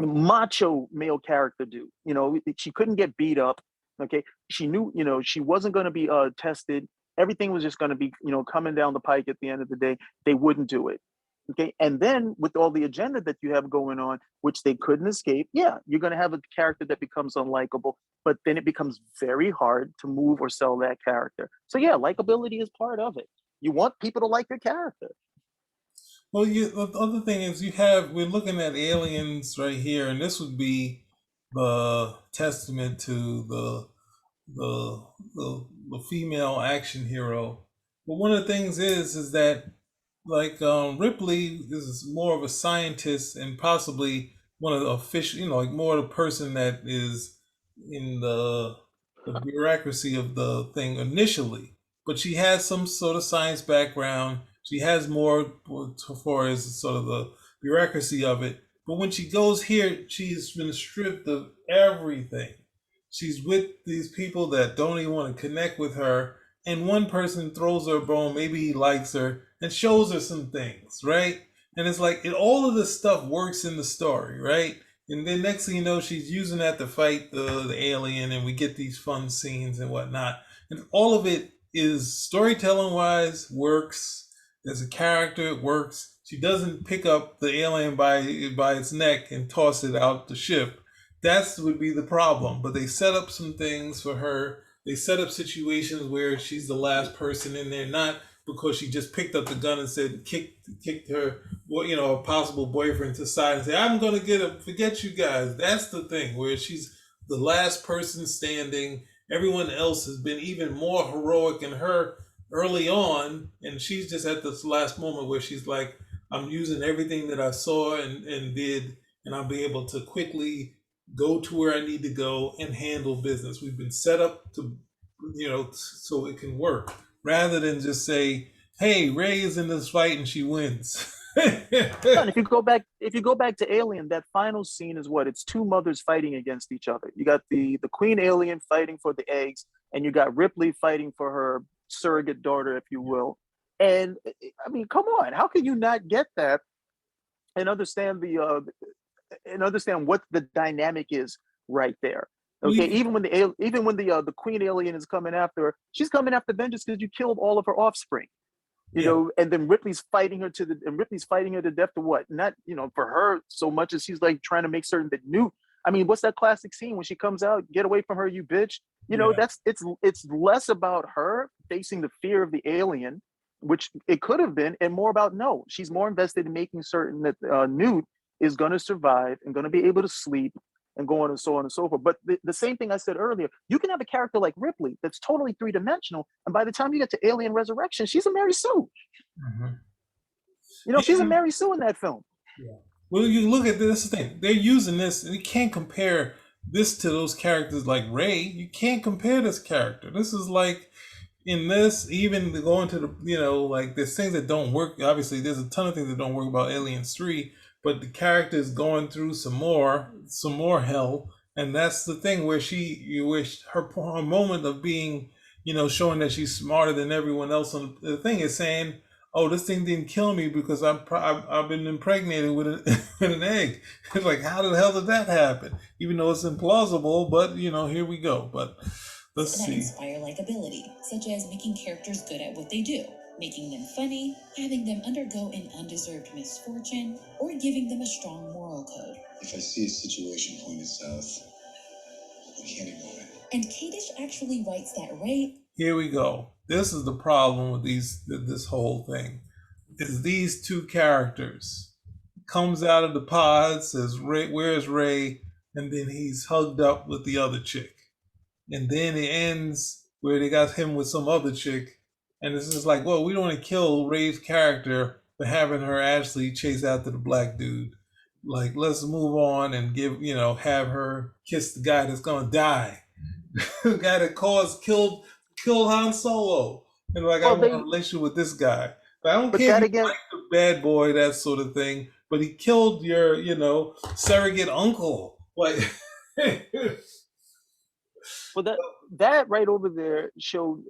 macho male character do. You know, she couldn't get beat up. Okay, she knew, you know, she wasn't going to be tested. Everything was just going to be, you know, coming down the pike at the end of the day. They wouldn't do it. Okay, and then with all the agenda that you have going on, which they couldn't escape, yeah, you're going to have a character that becomes unlikable, but then it becomes very hard to move or sell that character. So yeah, likability is part of it. You want people to like your character. Well, the other thing is we're looking at Aliens right here, and this would be the testament to the female action hero. But one of the things is that like Ripley is more of a scientist and possibly one of the official, you know, like more the person that is in the bureaucracy of the thing initially. But she has some sort of science background. She has more as far as sort of the bureaucracy of it. But when she goes here, she's been stripped of everything. She's with these people that don't even want to connect with her. And one person throws her a bone, maybe he likes her, and shows her some things, right? And it's like all of this stuff works in the story, right? And then next thing you know, she's using that to fight the alien, and we get these fun scenes and whatnot. And all of it is storytelling wise works. As a character, it works. She doesn't pick up the alien by its neck and toss it out the ship. That would be the problem. But they set up some things for her. They set up situations where she's the last person in there, not because she just picked up the gun and said kicked her, you know, a possible boyfriend to the side and say, "I'm gonna forget you guys." That's the thing where she's the last person standing. Everyone else has been even more heroic than her early on, and she's just at this last moment where she's like, "I'm using everything that I saw and did, and I'll be able to quickly go to where I need to go and handle business." We've been set up to, you know, so it can work, rather than just say, "Hey, Ray is in this fight and she wins." And if you go back to Alien, that final scene is what? It's two mothers fighting against each other. You got the queen alien fighting for the eggs, and you got Ripley fighting for her surrogate daughter, if you will. And I mean, come on, how can you not get that and understand what the dynamic is right there? Okay, even when the queen alien is coming after her, she's coming after vengeance because you killed all of her offspring. You know, and then Ripley's fighting her to death to what? Not, you know, for her so much as she's like trying to make certain that Newt. I mean, what's that classic scene when she comes out, "Get away from her, you bitch"? You know, it's less about her facing the fear of the alien, which it could have been, and more about no, she's more invested in making certain that Newt is going to survive and going to be able to sleep and go on and so on and so forth. But the same thing I said earlier, you can have a character like Ripley that's totally three-dimensional, and by the time you get to Alien Resurrection, she's a Mary Sue. Mm-hmm. You know, she's a Mary Sue in that film. Yeah. Well, you look at this thing, they're using this, and you can't compare this to those characters like Ray. You can't compare this character. This is like, in this, even going to the, you know, like there's things that don't work. Obviously, there's a ton of things that don't work about Aliens 3, but the character is going through some more hell. And that's the thing where her moment of being, you know, showing that she's smarter than everyone else. And the thing is saying, "Oh, this thing didn't kill me because I've been impregnated with an egg." It's like, how the hell did that happen? Even though it's implausible, but you know, here we go. But let's see. Inspire likability, such as making characters good at what they do, making them funny, having them undergo an undeserved misfortune, or giving them a strong moral code. If I see a situation pointed south, I can't ignore it. And Kadish actually writes that Ray. Here we go. This is the problem with this whole thing. Is these two characters comes out of the pod, says, "Ray, where's Ray?" And then he's hugged up with the other chick. And then it ends where they got him with some other chick. And it's just like, well, we don't want to kill Ray's character for having her actually chase after the black dude. Like, let's move on and have her kiss the guy that's gonna die. The guy that killed Han Solo. And like, I want a relationship with this guy. But I don't care if you like the bad boy, that sort of thing. but he killed your, surrogate uncle. Like, Well, that right over there showed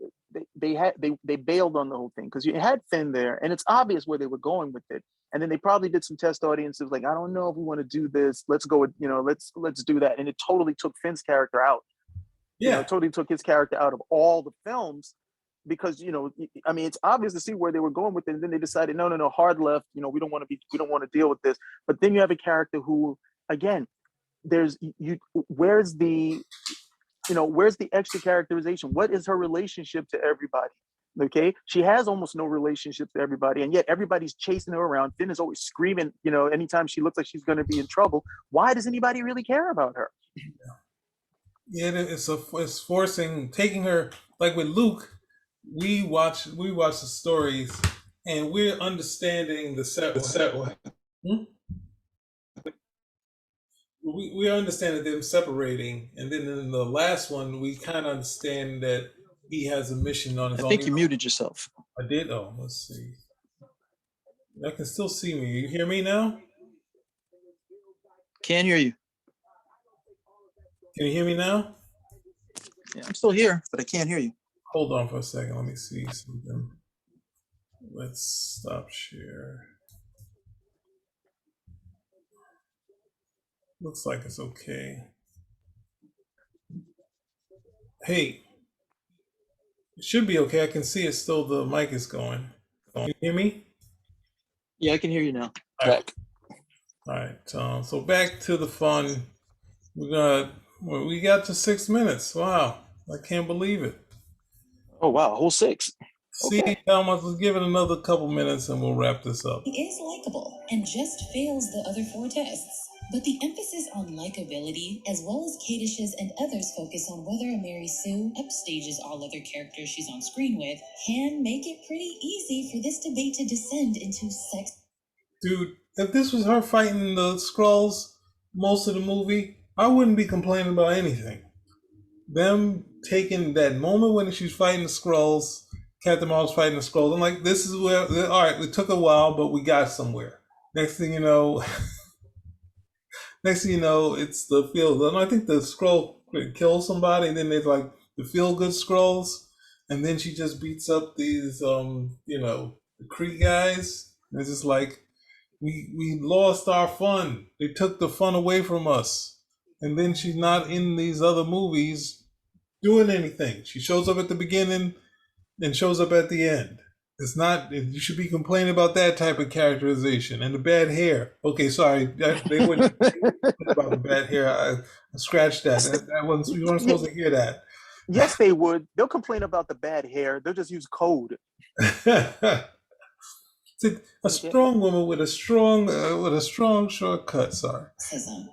they bailed on the whole thing, because you had Finn there, and it's obvious where they were going with it. And then they probably did some test audiences, like, I don't know if we want to do this. Let's go with, let's do that. And it totally took Finn's character out. yeah, It totally took his character out of all the films, because I mean, it's obvious to see where they were going with it. And then they decided, no, hard left. We don't want to deal with this. But then you have a character who, again, where's the extra characterization? What is her relationship to everybody? Okay, she has almost no relationship to everybody, and yet everybody's chasing her around. Finn is always screaming, anytime she looks like she's going to be in trouble. Why does anybody really care about her? yeah, it's forcing, taking her, like with Luke. We watch the stories, and we're understanding the set. We understand that them separating, and then in the last one, we kind of understand that he has a mission on his own. I think you muted yourself. I did. Oh, let's see. I can still see me. You hear me now? Can't hear you. Can you hear me now? Yeah, I'm still here, but I can't hear you. Hold on for a second. Let me see something. Let's stop share. Looks like it's okay. Hey, it should be okay. I can see it still. The mic is going. Can you hear me? Yeah, I can hear you now. All right. So back to the fun. We got to 6 minutes. Wow. I can't believe it. Oh, wow. A whole 6. See, Thomas, let's give it another couple minutes and we'll wrap this up. He is likable and just fails the other 4 tests. But the emphasis on likability, as well as Kadish's and others' focus on whether Mary Sue upstages all other characters she's on screen with, can make it pretty easy for this debate to descend into sex. Dude, if this was her fighting the Skrulls most of the movie, I wouldn't be complaining about anything. Them taking that moment when she's fighting the Skrulls, Captain Marvel's fighting the Skrulls, I'm like, this is where, all right, it took a while, but we got somewhere. Next thing you know, it's the feel. And I think the Skrull kills somebody, and then there's like the feel good Skrulls, and then she just beats up these, the Kree guys. And it's just like, we lost our fun. They took the fun away from us. And then she's not in these other movies doing anything. She shows up at the beginning and shows up at the end. It's not, you should be complaining about that type of characterization and the bad hair. Okay, sorry, they wouldn't about the bad hair. I scratched that. That wasn't, you weren't supposed to hear that. Yes, they would. They'll complain about the bad hair. They'll just use code. A strong woman with a strong shortcut. Sorry.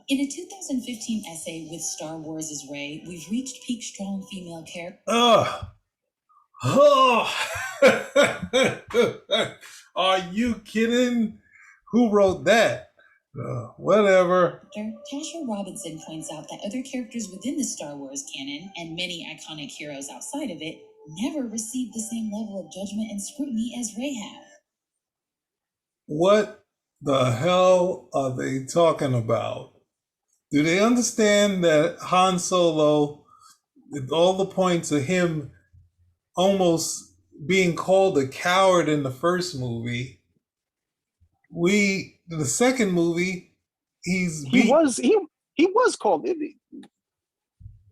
In a 2015 essay with Star Wars' Rey, we've reached peak strong female character. Are you kidding? Who wrote that? Whatever. Tasha Robinson points out that other characters within the Star Wars canon and many iconic heroes outside of it never received the same level of judgment and scrutiny as Rey had. What the hell are they talking about? Do they understand that Han Solo, all the points of him almost being called a coward in the first movie, in the second movie, he was called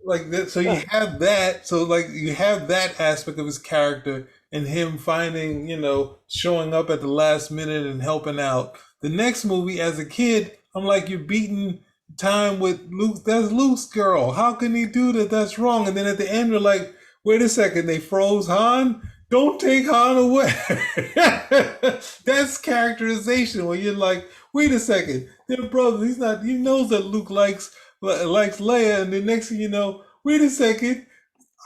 like that. So you have that. So like you have that aspect of his character and him finding, showing up at the last minute and helping out. The next movie, as a kid, I'm like, you're beating time with Luke. That's Luke's girl. How can he do that? That's wrong. And then at the end, we're like, wait a second, they froze Han? Don't take Han away. That's characterization where you're like, wait a second, they're brothers. He knows that Luke likes Leia, and the next thing you know, wait a second,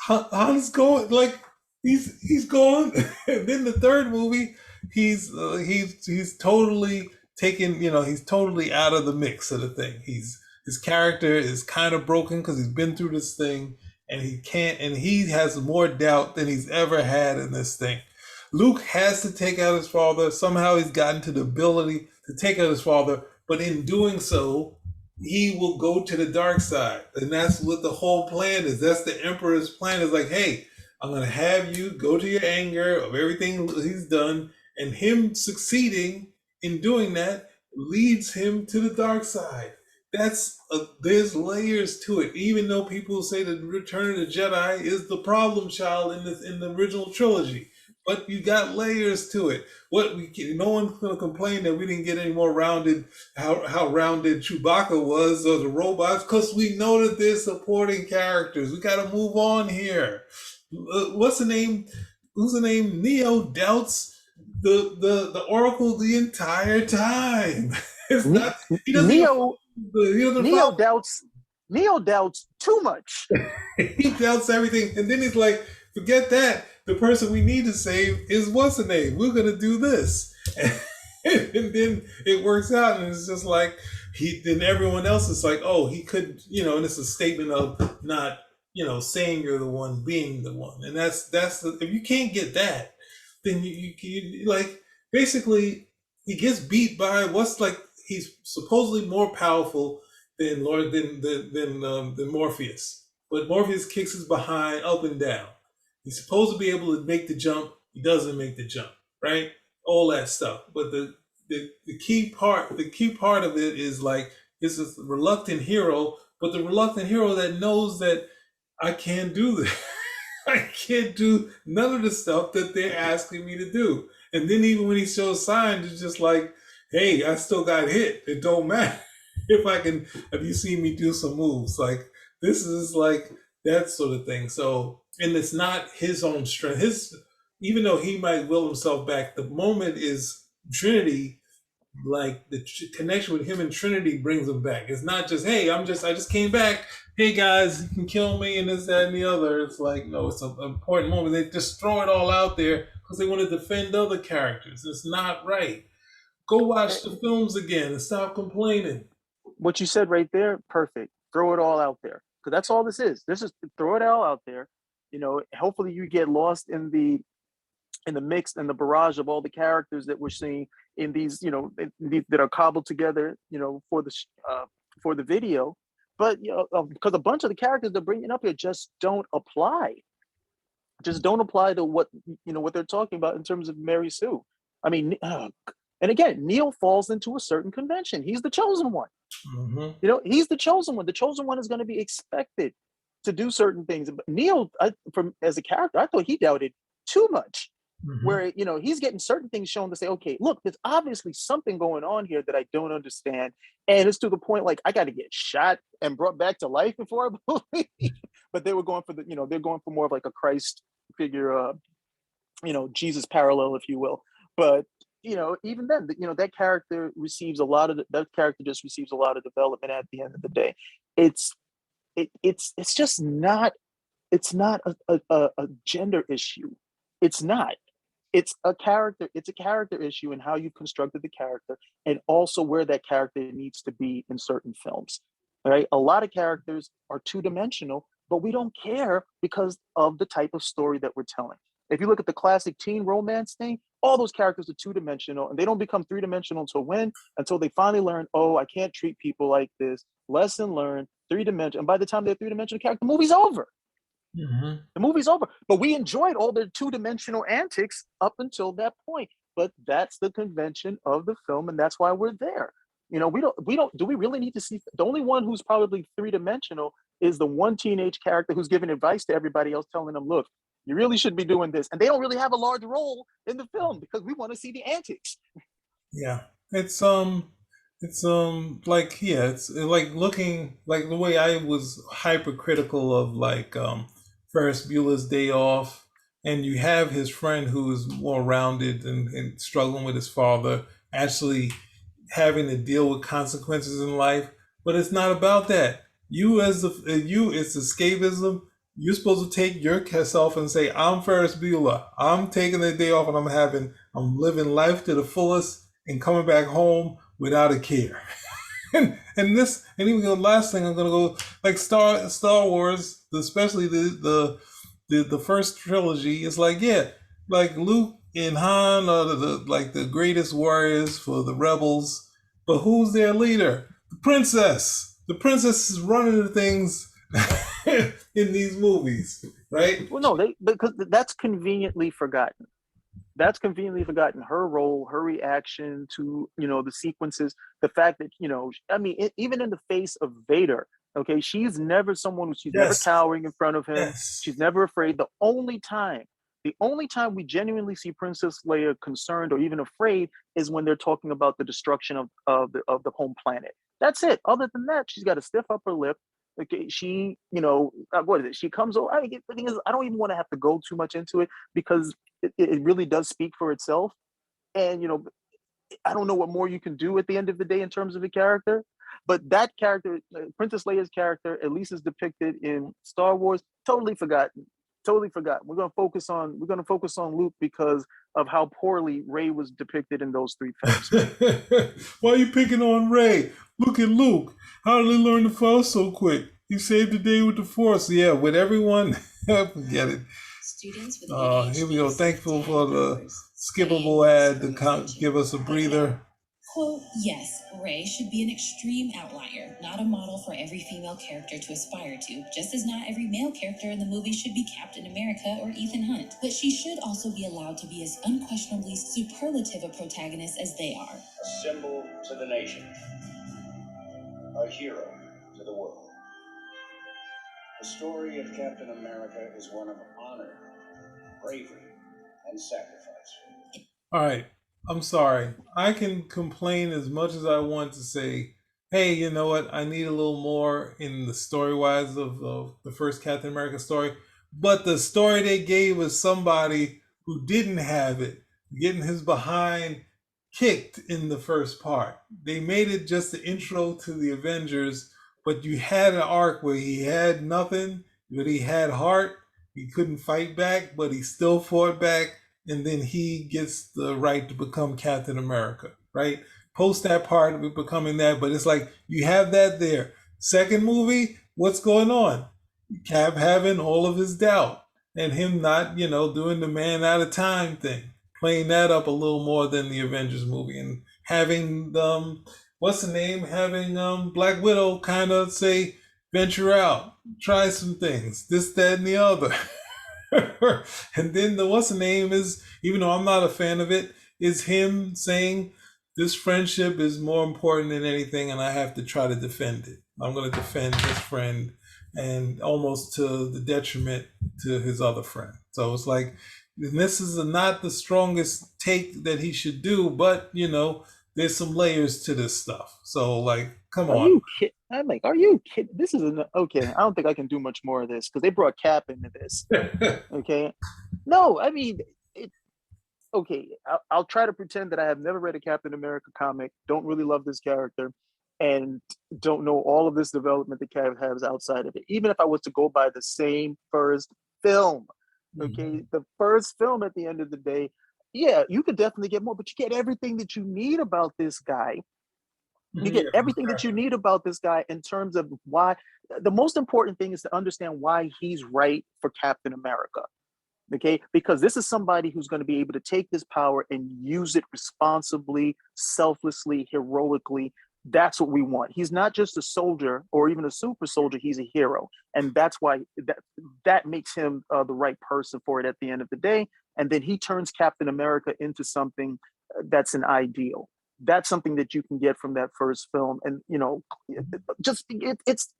Han's going, like, he's gone. And then the third movie, he's totally taken, he's totally out of the mix of the thing. His character is kind of broken because he's been through this thing. And he has more doubt than he's ever had in this thing. Luke has to take out his father. Somehow he's gotten to the ability to take out his father, but in doing so, he will go to the dark side. And that's what the whole plan is. That's the Emperor's plan, is like, hey, I'm going to have you go to your anger of everything he's done, and him succeeding in doing that leads him to the dark side. There's layers to it. Even though people say that Return of the Jedi is the problem child in the original trilogy, but you got layers to it. No one's gonna complain that we didn't get any more rounded, how rounded Chewbacca was, or the robots, because we know that they're supporting characters. We got to move on here. What's the name? Who's the name? Neo doubts the Oracle the entire time. It's not. He doesn't. Neo doubts too much. He doubts everything, and then he's like, forget that. The person we need to save is what's the name? We're gonna do this, and then it works out, and it's just like then everyone else is like, oh, he could, and it's a statement of not, saying you're the one, being the one, and that's if you can't get that, then you like basically he gets beat by he's supposedly more powerful than Morpheus, but Morpheus kicks his behind up and down. He's supposed to be able to make the jump. He doesn't make the jump, right? All that stuff. But the key part of it is like, it's a reluctant hero, but the reluctant hero that knows that I can't do this. I can't do none of the stuff that they're asking me to do. And then even when he shows signs, it's just like, hey, I still got hit. It don't matter if you see me do some moves. Like, this is like that sort of thing. So, and it's not his own strength. Even though he might will himself back, the moment is Trinity. Like, the connection with him and Trinity brings him back. It's not just, hey, I just came back. Hey guys, you can kill me and this, that, and the other. It's like, no, it's an important moment. They just throw it all out there because they want to defend other characters. It's not right. Go watch the films again and stop complaining. What you said right there, perfect. Throw it all out there, because that's all this is. This is throw it all out there. Hopefully you get lost in the mix and the barrage of all the characters that we're seeing in these, that are cobbled together, for the video. But because a bunch of the characters they're bringing up here just don't apply. Just don't apply to what they're talking about in terms of Mary Sue. I mean, and again, Neo falls into a certain convention. He's the chosen one. Mm-hmm. He's the chosen one. The chosen one is going to be expected to do certain things. But Neo, as a character, I thought he doubted too much. Mm-hmm. Where he's getting certain things shown to say, okay, look, there's obviously something going on here that I don't understand, and it's to the point like I got to get shot and brought back to life before I believe. But they were going for they're going for more of like a Christ figure, Jesus parallel, if you will. But even then, that character receives that character just receives a lot of development at the end of the day. It's just not. It's not a gender issue. It's not. It's a character issue in how you've constructed the character, and also where that character needs to be in certain films. All right. A lot of characters are two-dimensional, but we don't care because of the type of story that we're telling. If you look at the classic teen romance thing, all those characters are two-dimensional, and they don't become three-dimensional until they finally learn, oh, I can't treat people like this. Lesson learned, three-dimensional. And by the time they're three-dimensional character, the movie's over. Mm-hmm. The movie's over. But we enjoyed all their two-dimensional antics up until that point. But that's the convention of the film, and that's why we're there. Do we really need to see? The only one who's probably three-dimensional is the one teenage character who's giving advice to everybody else, telling them, look, you really should be doing this. And they don't really have a large role in the film because we want to see the antics. Yeah. It's like looking like the way I was hypercritical of like Ferris Bueller's Day Off, and you have his friend who is more rounded and struggling with his father, actually having to deal with consequences in life. But it's not about that. It's escapism. You're supposed to take yourself and say, I'm Ferris Bueller. I'm taking the day off and I'm living life to the fullest and coming back home without a care. and even the last thing I'm gonna go like Star Wars, especially the first trilogy, is like, yeah, like Luke and Han are the greatest warriors for the rebels. But who's their leader? The princess. The princess is running the things in these movies, right? Well, no, because that's conveniently forgotten. That's conveniently forgotten. Her role, her reaction to the sequences, the fact that I mean, even in the face of Vader, okay, she's never she's never Yes. cowering in front of him. Yes. She's never afraid. The only time we genuinely see Princess Leia concerned or even afraid is when they're talking about the destruction of the home planet. That's it. Other than that, she's got a stiff upper lip. Okay, what is it? She comes over. The thing is, I don't even want to have to go too much into it because it really does speak for itself. And I don't know what more you can do at the end of the day in terms of a character. But that character, Princess Leia's character, at least is depicted in Star Wars, totally forgotten. Totally forgotten. We're gonna focus on Luke because of how poorly Rey was depicted in those 3 films. Why are you picking on Ray? Look at Luke. How did he learn the Force so quick? He saved the day with the Force. Yeah, with everyone. Forget it. Students with Here we go. ADHD Thankful tag for the numbers. skippable ad to give us a breather. Quote, yes, Rey should be an extreme outlier, not a model for every female character to aspire to, just as not every male character in the movie should be Captain America or Ethan Hunt. But she should also be allowed to be as unquestionably superlative a protagonist as they are. A symbol to the nation, a hero to the world. The story of Captain America is one of honor, bravery, and sacrifice. All right. I'm sorry. I can complain as much as I want to say, hey, you know what? I need a little more in the story-wise of the first Captain America story. But the story they gave was somebody who didn't have it, getting his behind kicked in the first part. They made it just the intro to the Avengers, but you had an arc where he had nothing, but he had heart. He couldn't fight back, but he still fought back. And then he gets the right to become Captain America, right? Post that part of becoming that, but it's like you have that there. Second movie, what's going on? Cap having all of his doubt and him not, doing the man out of time thing, playing that up a little more than the Avengers movie, and having what's the name? Having Black Widow kind of say, venture out, try some things, this, that, and the other. And then what's the name is, even though I'm not a fan of it, is him saying this friendship is more important than anything and I have to try to defend it. I'm going to defend this friend, and almost to the detriment to his other friend. So it's like, this is not the strongest take that he should do, but there's some layers to this stuff. So like, come on. Are you kidding? I'm like, are you kidding? This is okay. I don't think I can do much more of this because they brought Cap into this. Okay, no, I mean, okay. I'll try to pretend that I have never read a Captain America comic. Don't really love this character, and don't know all of this development that Cap has outside of it. Even if I was to go by the same first film, okay, the first film at the end of the day, yeah, you could definitely get more, but you get everything that you need about this guy. You get everything that you need about this guy in terms of why. The most important thing is to understand why he's right for Captain America. Okay, because this is somebody who's going to be able to take this power and use it responsibly, selflessly, heroically. That's what we want. He's not just a soldier or even a super soldier. He's a hero. And that's why that makes him the right person for it at the end of the day. And then he turns Captain America into something that's an ideal. That's something that you can get from that first film. And,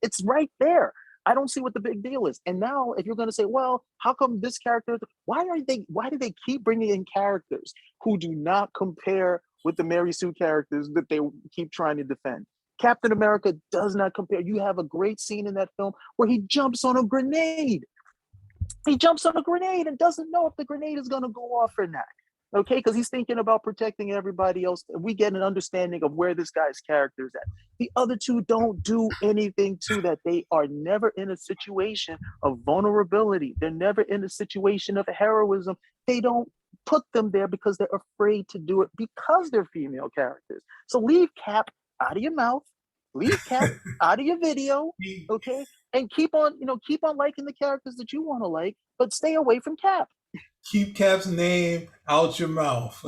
it's right there. I don't see what the big deal is. And now if you're going to say, well, how come this character, why do they keep bringing in characters who do not compare with the Mary Sue characters that they keep trying to defend? Captain America does not compare. You have a great scene in that film where he jumps on a grenade. He jumps on a grenade and doesn't know if the grenade is going to go off or not. Okay, because he's thinking about protecting everybody else. We get an understanding of where this guy's character is at. The other two don't do anything to that. They are never in a situation of vulnerability. They're never in a situation of heroism. They don't put them there because they're afraid to do it because they're female characters. So leave Cap out of your mouth. Leave Cap out of your video, okay? And keep on liking the characters that you want to like, but stay away from Cap. keep Cap's name out your mouth.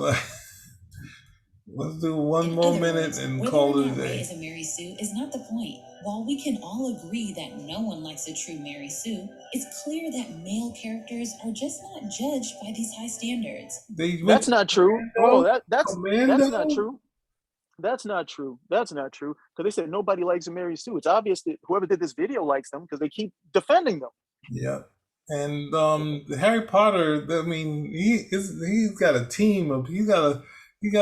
Let's do one In more other minute words, and whether call or it a not Ray day. is a Mary Sue is not the point. While we can all agree that no one likes a true Mary Sue, it's clear that male characters are just not judged by these high standards. They went That's to not true. Oh, that's not Commando. true. That's not true. That's not true. Because they said nobody likes a Mary Sue. It's obvious that whoever did this video likes them because they keep defending them. Yeah. And Harry Potter, I mean, he's got a team of he got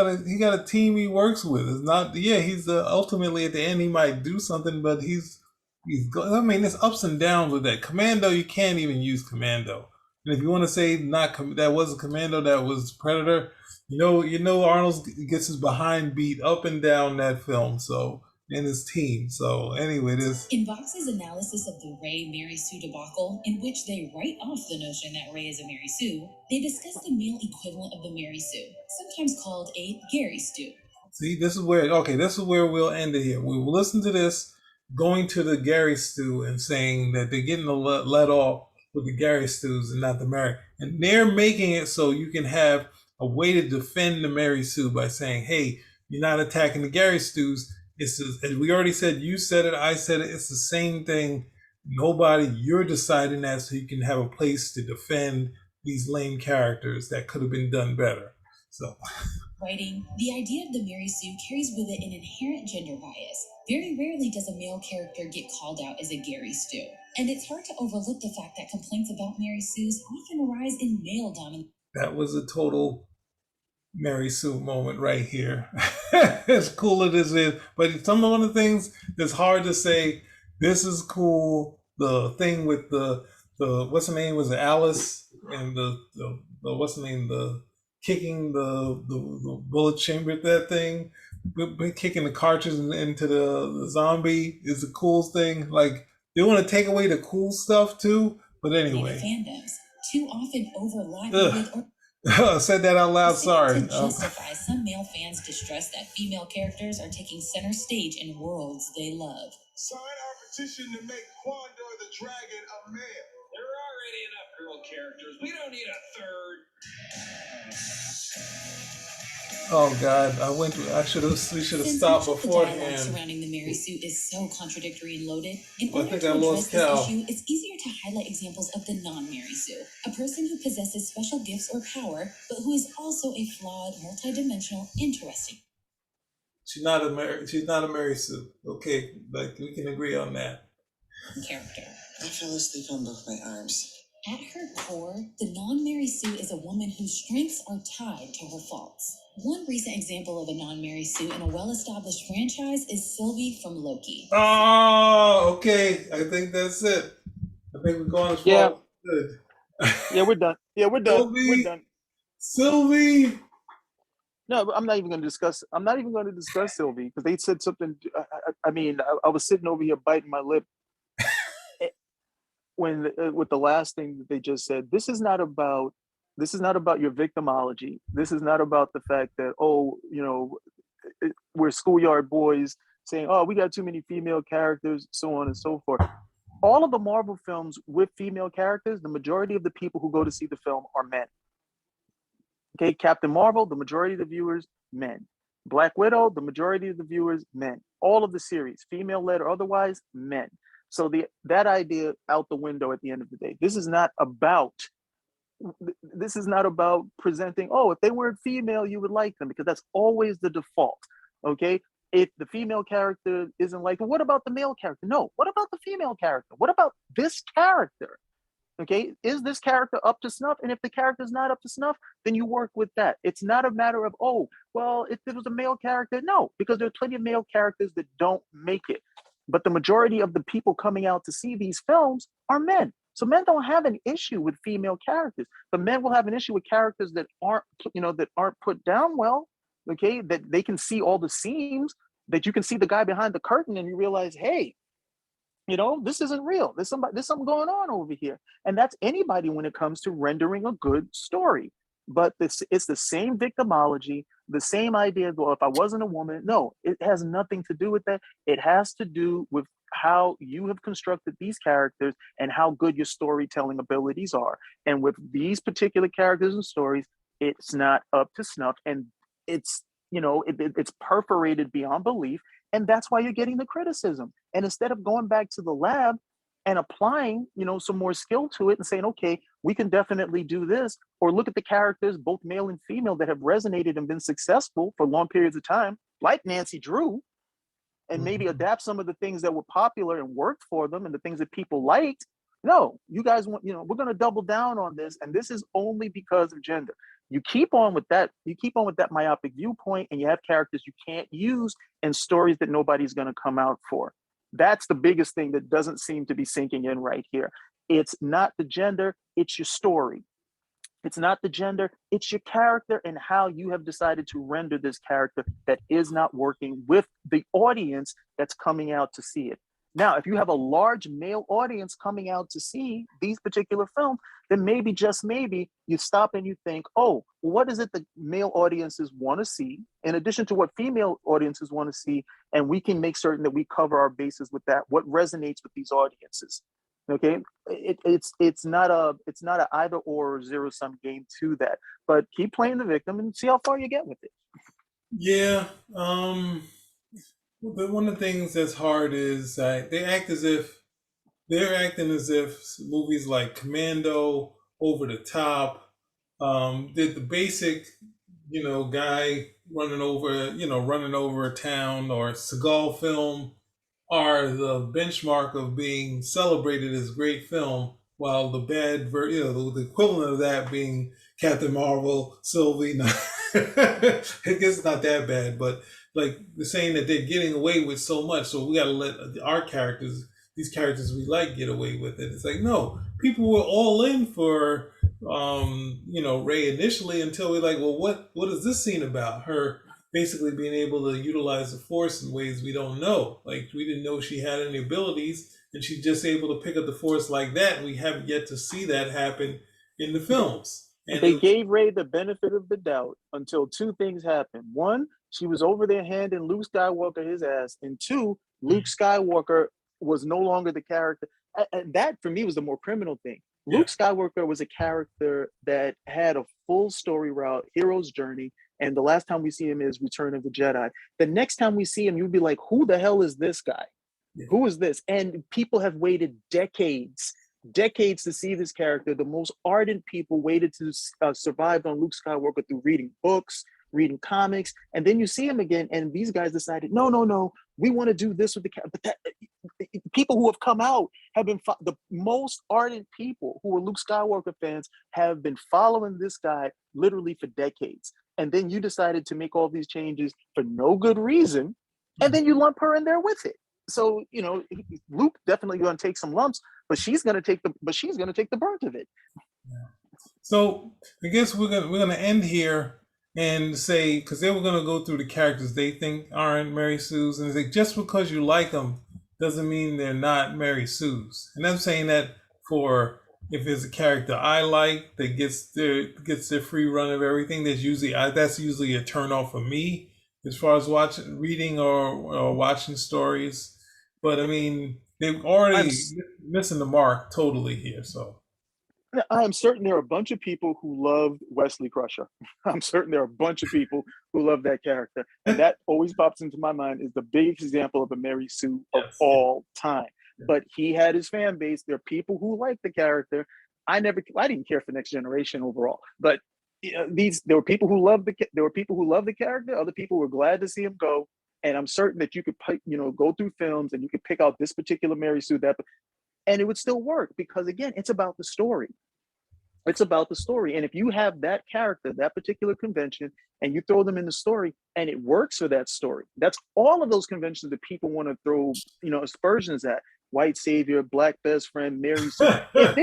a team he works with. It's not he's ultimately at the end he might do something, but I mean, it's ups and downs with that. Commando, you can't even use Commando. And if you want to say that wasn't Commando, that was Predator, you know Arnold gets his behind beat up and down that film, so and his team. So anyway, this In Vox's analysis of the Ray Mary Sue debacle, in which they write off the notion that Ray is a Mary Sue, they discuss the male equivalent of the Mary Sue, sometimes called a Gary Stew. See, this is where we'll end it here. We will listen to this, going to the Gary Stew and saying that they're getting let off with the Gary Stews and not the Mary. And they're making it so you can have a way to defend the Mary Sue by saying, hey, you're not attacking the Gary Stews. It's as we already said, you said it, I said it, it's the same thing. You're deciding that so you can have a place to defend these lame characters that could have been done better. So Writing, the idea of the Mary Sue carries with it an inherent gender bias. Very rarely does a male character get called out as a Gary Stew. And it's hard to overlook the fact that complaints about Mary Sues often arise in male dominant. that was a total Mary Sue moment right here. As cool as it is, but some of the things that's hard to say. This is cool. The thing with the what's her name was it Alice and the what's her name the kicking the bullet chamber at that thing, kicking the cartridge into the zombie is the coolest thing. Like they want to take away the cool stuff too, but anyway. Fandoms too often overlap Ugh. with or I said that out loud. Sorry. to justify some male fans' distress that female characters are taking center stage in worlds they love. Sign our petition to make Quandor the Dragon a male. There are already enough girl characters. We don't need a third. Oh God! We should have stopped The dialogue beforehand. surrounding the Mary Sue is so contradictory and loaded. In I order think to I address lost this Cal. issue, it's easier to highlight examples of the non-Mary Sue, a person who possesses special gifts or power, but who is also a flawed, multidimensional, interesting She's not a Mary Sue. Okay, like we can agree on that. character. I fell asleep on both my arms. At her core, the non-Mary Sue is a woman whose strengths are tied to her faults. One recent example of a non-Mary Sue in a well-established franchise is Sylvie from Loki. Oh, okay. I think that's it. I think we're going as far. Yeah. Good. Yeah, we're done. Yeah, we're done. Sylvie. We're done. Sylvie. No, I'm not even going to discuss. I'm not even going to discuss Sylvie because they said something. I mean, I was sitting over here biting my lip when with the last thing that they just said. This is not about your victimology. This is not about the fact that we're schoolyard boys saying, oh, we got too many female characters, so on and so forth. All of the Marvel films with female characters, the majority of the people who go to see the film are men. Okay, Captain Marvel, the majority of the viewers, men. Black Widow, the majority of the viewers, men. All of the series, female-led or otherwise, men. So that idea out the window at the end of the day. This is not about presenting, oh, if they weren't female, you would like them, because that's always the default. Okay, if the female character isn't like, what about the male character? No, what about the female character? What about this character? Okay, is this character up to snuff? And if the character is not up to snuff, then you work with that. It's not a matter of, oh, well, if it was a male character, no, because there are plenty of male characters that don't make it. But the majority of the people coming out to see these films are men. So men don't have an issue with female characters. But men will have an issue with characters that aren't put down well, okay, that they can see all the seams, that you can see the guy behind the curtain and you realize, hey, this isn't real. There's something going on over here. And that's anybody when it comes to rendering a good story. But it's the same victimology the same idea. Well, if I wasn't a woman, no, it has nothing to do with that. It has to do with how you have constructed these characters and how good your storytelling abilities are. And with these particular characters and stories, it's not up to snuff, and it's it's perforated beyond belief, and that's why you're getting the criticism. And instead of going back to the lab and applying some more skill to it and saying, okay, we can definitely do this, or look at the characters, both male and female, that have resonated and been successful for long periods of time, like Nancy Drew, and maybe adapt some of the things that were popular and worked for them and the things that people liked. No, you guys want, we're going to double down on this, and this is only because of gender. You keep on with that myopic viewpoint, and you have characters you can't use and stories that nobody's going to come out for. That's the biggest thing that doesn't seem to be sinking in right here. It's not the gender, it's your story. It's not the gender, it's your character and how you have decided to render this character that is not working with the audience that's coming out to see it. Now, if you have a large male audience coming out to see these particular films, then maybe, just maybe, you stop and you think, oh, what is it that male audiences want to see, in addition to what female audiences want to see, and we can make certain that we cover our bases with that. What resonates with these audiences? Okay, it's not a either or zero sum game to that. But keep playing the victim and see how far you get with it. Yeah. One of the things that's hard is they're acting as if movies like Commando, Over the Top, did the basic, guy running over a town, or Seagal film are the benchmark of being celebrated as great film, while the bad, the equivalent of that being Captain Marvel, Sylvie. I guess it's not that bad, but like they're saying that they're getting away with so much, so we got to let our characters, these characters we like, get away with it. It's like, no, people were all in for Rey initially, until we're like, well, what is this scene about? Her basically being able to utilize the Force in ways we don't know. Like, we didn't know she had any abilities, and she's just able to pick up the Force like that. We haven't yet to see that happen in the films. And they gave Rey the benefit of the doubt until two things happened. One, she was over there handing Luke Skywalker his ass. And two, Luke Skywalker was no longer the character. And that, for me, was the more criminal thing. Yeah. Luke Skywalker was a character that had a full story route, hero's journey. And the last time we see him is Return of the Jedi. The next time we see him, you'd be like, who the hell is this guy? Yeah. Who is this? And people have waited decades to see this character. The most ardent people waited to survive on Luke Skywalker through reading books, reading comics, and then you see him again, and these guys decided, no, we want to do this with the character. But people who have come out have been the most ardent people who were Luke Skywalker fans have been following this guy literally for decades. And then you decided to make all these changes for no good reason, and then you lump her in there with it. So, Luke definitely going to take some lumps, but she's going to take the brunt of it. Yeah. So I guess we're gonna end here and say, because they were going to go through the characters they think aren't Mary Sue's, and say, just because you like them doesn't mean they're not Mary Sue's. And I'm saying that for, if there's a character I like that gets their free run of everything, that's usually a turn off for me as far as reading or watching stories. But I mean, they've already missing the mark totally here. So I'm certain there are a bunch of people who loved Wesley Crusher. I'm certain there are a bunch of people who love that character. And that always pops into my mind is the biggest example of a Mary Sue of all time. Yeah. But he had his fan base. There are people who like the character. I didn't care for Next Generation overall. But there were people who loved the character. Other people were glad to see him go. And I'm certain that you could, go through films and you could pick out this particular Mary Sue, and it would still work, because again, it's about the story. It's about the story. And if you have that character, that particular convention, and you throw them in the story and it works for that story, that's all of those conventions that people want to throw, aspersions at. White savior, black best friend, Mary Sue. If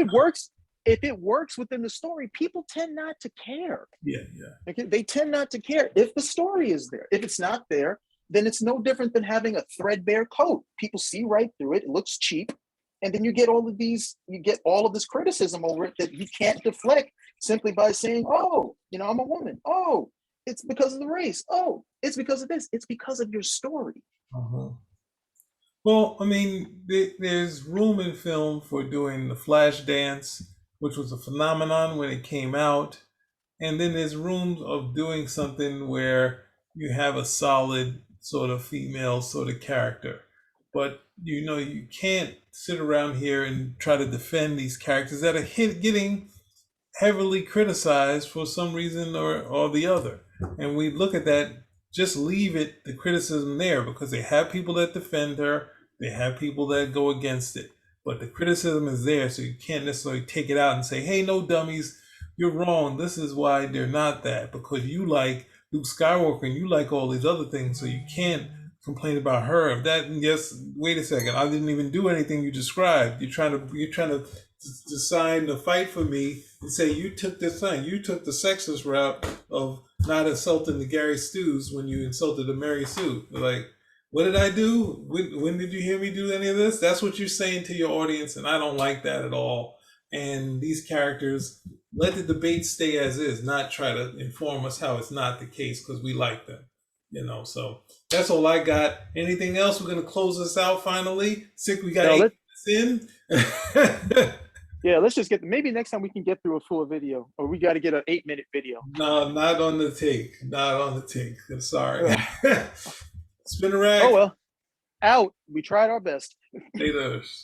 it works within the story, people tend not to care. Yeah. Okay? They tend not to care if the story is there. If it's not there, then it's no different than having a threadbare coat. People see right through it. It looks cheap. And then you get all of this criticism over it that you can't deflect simply by saying, oh, I'm a woman. Oh, it's because of the race. Oh, it's because of this. It's because of your story. Uh-huh. Well, I mean, there's room in film for doing the flash dance, which was a phenomenon when it came out. And then there's room of doing something where you have a solid sort of female sort of character. But you can't sit around here and try to defend these characters that are getting heavily criticized for some reason or the other. And we look at that, just leave it, the criticism there, because they have people that defend her, they have people that go against it. But the criticism is there, so you can't necessarily take it out and say, hey, no, dummies, you're wrong. This is why they're not that, because you like Luke Skywalker and you like all these other things, so you can't complain about her. Yes, wait a second, I didn't even do anything you described. You're trying to decide to fight for me and say you took this thing, you took the sexist route of not insulting the Gary Stews when you insulted the Mary Sue. Like, what did I do? When did you hear me do any of this? That's what you're saying to your audience, and I don't like that at all. And these characters, let the debate stay as is, not try to inform us how it's not the case because we like them. So that's all I got. Anything else? We're gonna close this out finally. Sick, we got 8 minutes in. Yeah, let's just maybe next time we can get through a full video, or we got to get an 8-minute video. No, not on the take. Not on the take. I'm sorry. Spin a rag. Oh well, out. We tried our best. Later.